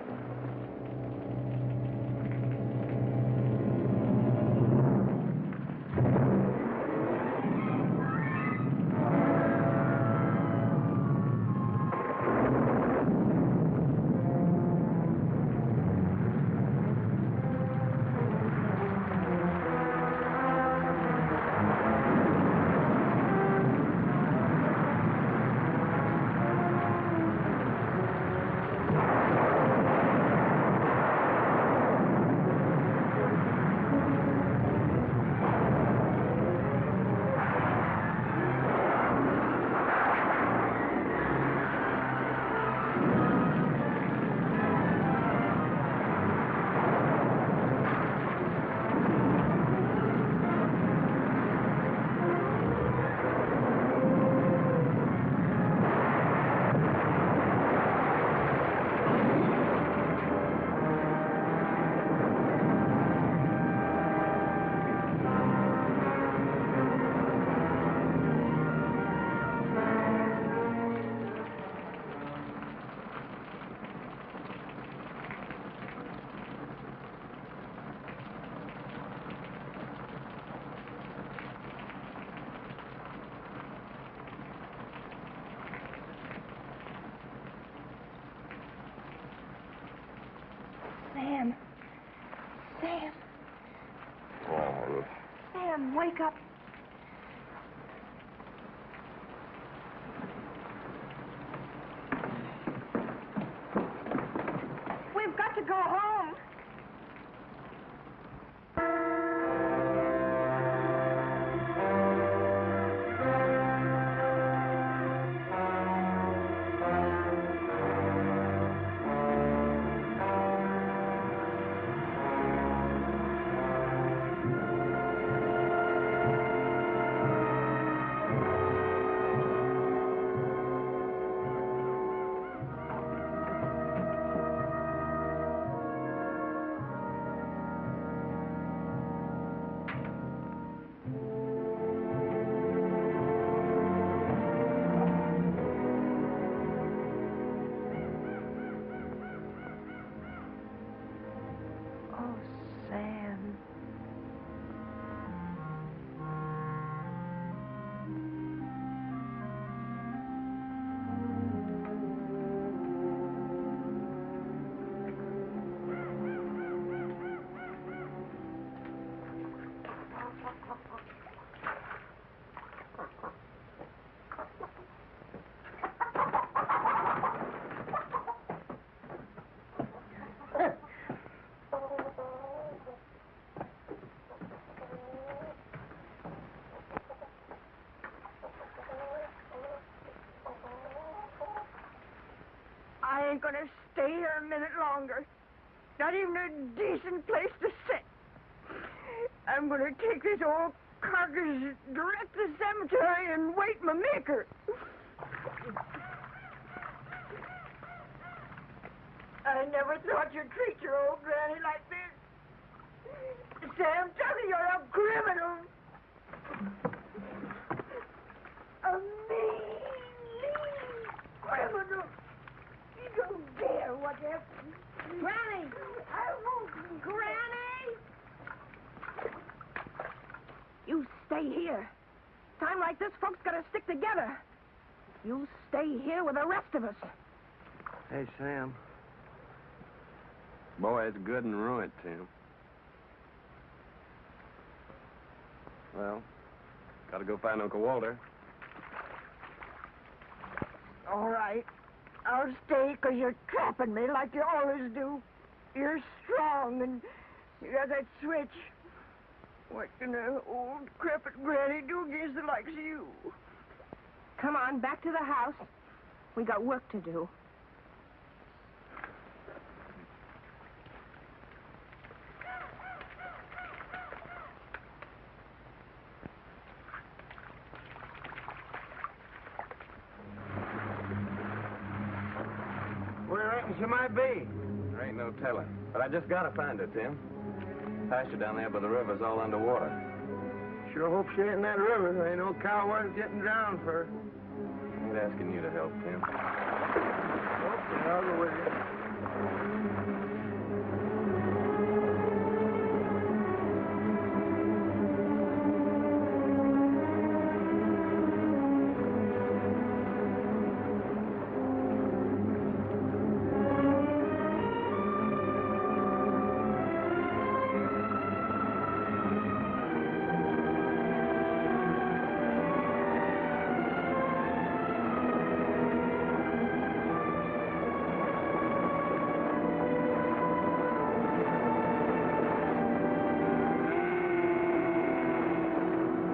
Sam. Sam.
Oh,
Sam, wake up. We've got to go home.
ain't gonna stay here a minute longer. Not even a decent place to sit. I'm gonna take this old carcass direct to the cemetery and wait my maker. I never thought you'd treat your old granny like this. Sam Tucker, you're a criminal. A mean criminal. You don't dare whatever. Granny! I won't. Granny! You stay here. Time like this, folks gotta stick together. You stay here with the rest of us.
Hey, Sam.
Boy, it's good and ruined, Tim. Well, gotta go find Uncle Walter.
All right. I'll stay because you're trapping me like you always do. You're strong and you got that switch. What can an old crepit granny do against the likes of you?
Come on, back to the house. We got work to do.
Where reckon she might be?
There ain't no telling. But I just gotta find her, Tim. Pasture down there by the river's all underwater.
Sure hope she ain't in that river. There ain't no cow worth getting drowned for.
I ain't asking you to help, Tim.
Okay, I'll go with you.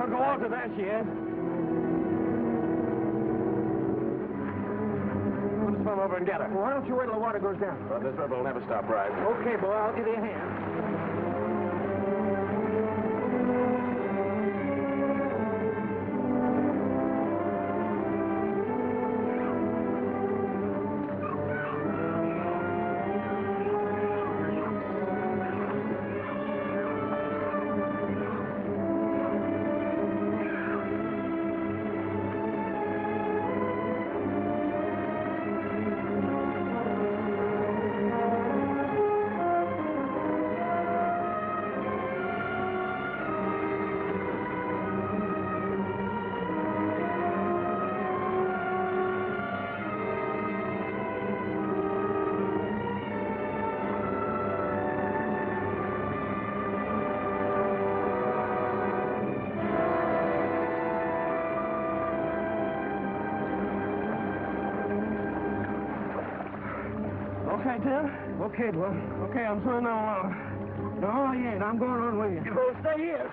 Uncle Walter, there she is. We'll just swim over and get her.
Well, why don't you wait till the water goes down?
Well, this river will never stop rising.
Okay, boy, I'll give you a hand. Okay, Tim? Okay, boy. Okay, I'm swimming on along. No, you ain't. I'm going on with you.
You better stay here.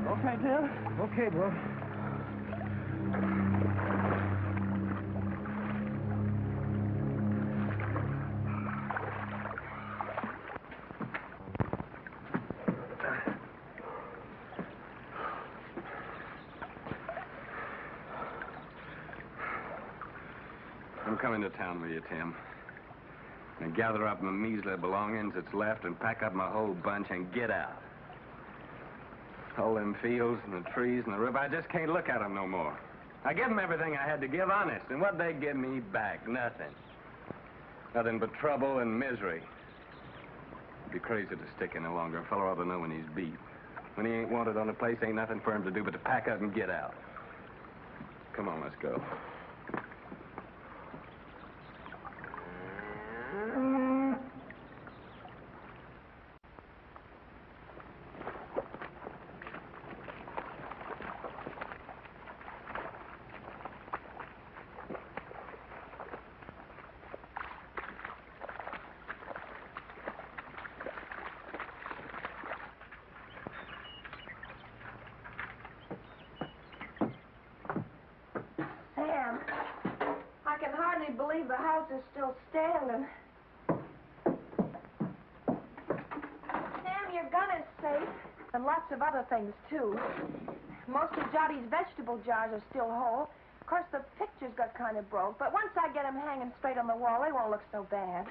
Okay, Bill. Okay, boy.
I'm coming to town with you, Tim. And gather up my measly belongings that's left and pack up my whole bunch and get out. All them fields and the trees and the river, I just can't look at them no more. I give them everything I had to give, honest, and what they give me back? Nothing. Nothing but trouble and misery. It'd be crazy to stick any longer. A fellow ought to know when he's beat. When he ain't wanted on a place, ain't nothing for him to do but to pack up and get out. Come on, let's go.
Sam, I can hardly believe the house is still standing. Sam, your gun is safe. And lots of other things, too. Most of Johnny's vegetable jars are still whole. Of course, the pictures got kind of broke, but once I get them hanging straight on the wall, they won't look so bad.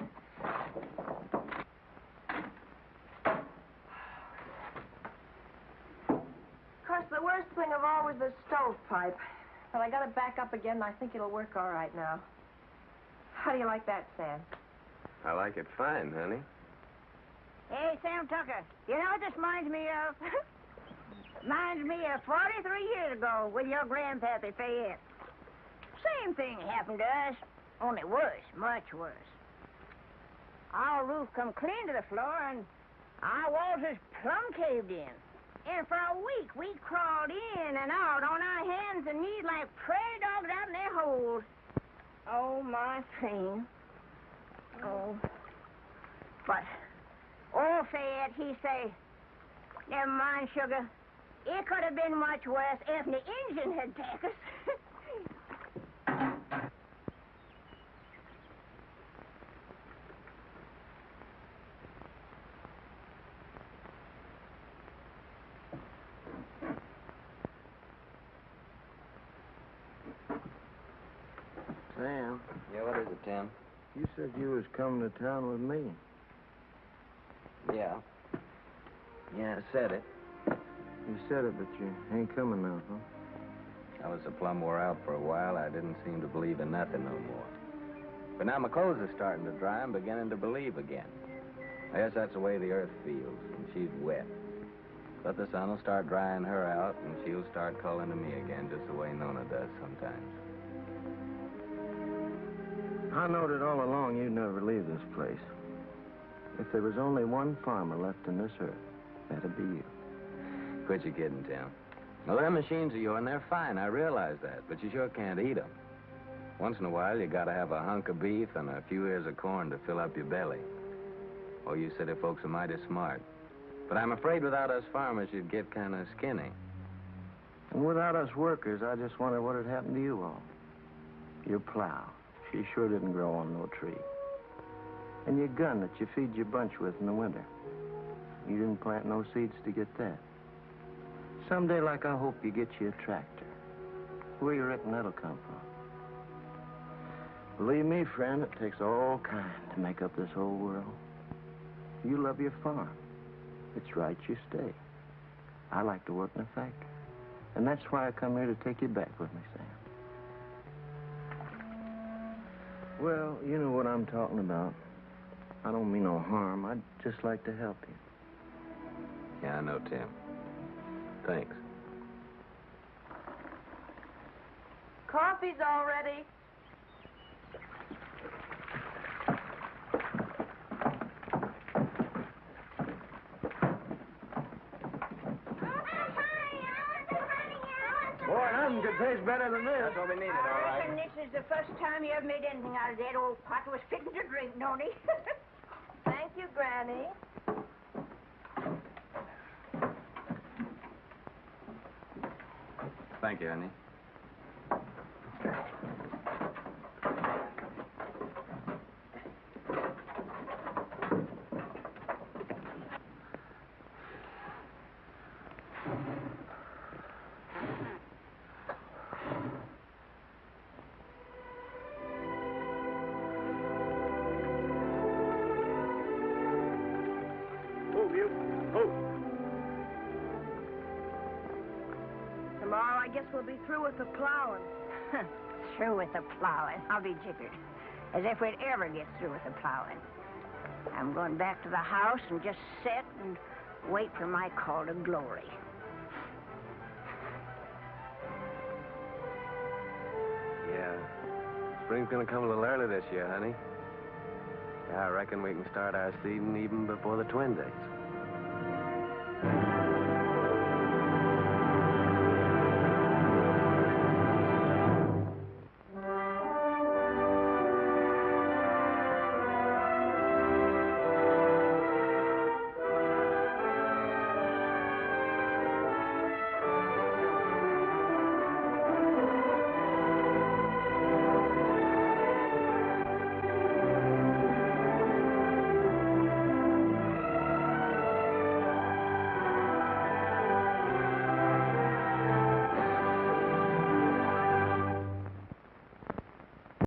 Of course, the worst thing of all was the stovepipe. But I got it back up again, and I think it'll work all right now. How do you like that, Sam?
I like it fine, honey.
Hey, Sam Tucker, you know what this reminds me of? Reminds me of 43 years ago with your grandpappy Fayette. Same thing happened to us, only worse, much worse. Our roof come clean to the floor, and our walls is plumb caved in. And for a week, we crawled in and out on our hands and knees like prairie dogs out in their holes. Oh, my pain. Oh. But old Fayette, he say, never mind, sugar. It could have been much worse if the engine had taken us.
Sam.
Yeah, what is it, Tim?
You said you was coming to town with me.
Yeah. Yeah, I said it.
You said it, but you ain't coming now, huh?
I was so plumb wore out for a while, I didn't seem to believe in nothing no more. But now my clothes are starting to dry, I'm beginning to believe again. I guess that's the way the earth feels, and she's wet. But the sun will start drying her out, and she'll start calling to me again, just the way Nona does sometimes.
I knowed it all along you'd never leave this place. If there was only one farmer left in this earth, that'd be you.
Quit your kidding, Tim. Well, them machines of yours, they're fine, I realize that, but you sure can't eat them. Once in a while, you gotta have a hunk of beef and a few ears of corn to fill up your belly. Oh, you city folks are mighty smart. But I'm afraid without us farmers, you'd get kind of skinny.
And without us workers, I just wonder what had happened to you all. Your plow. She sure didn't grow on no tree. And your gun that you feed your bunch with in the winter. You didn't plant no seeds to get that. Someday, like I hope, you get you a tractor. Where you reckon that'll come from? Believe me, friend, it takes all kind to make up this whole world. You love your farm. It's right you stay. I like to work in a factory. And that's why I come here to take you back with me, Sam. Well, you know what I'm talking about. I don't mean no harm. I'd just like to help you.
Yeah, I know, Tim. Thanks.
Coffee's all ready.
Boy, nothing could taste better than this.
That's what we needed, all
I
right.
reckon this is the first time you ever made anything out of that old pot was fitting to drink, Noni.
Thank you, Granny.
Thank you, honey.
Tomorrow, I guess we'll be through with the plowing. Through with the plowing? I'll be jiggered. As if we'd ever get through with the plowing. I'm going back to the house and just sit and wait for my call to glory.
Yeah. Spring's gonna come a little early this year, honey. Yeah, I reckon we can start our seeding even before the twin days.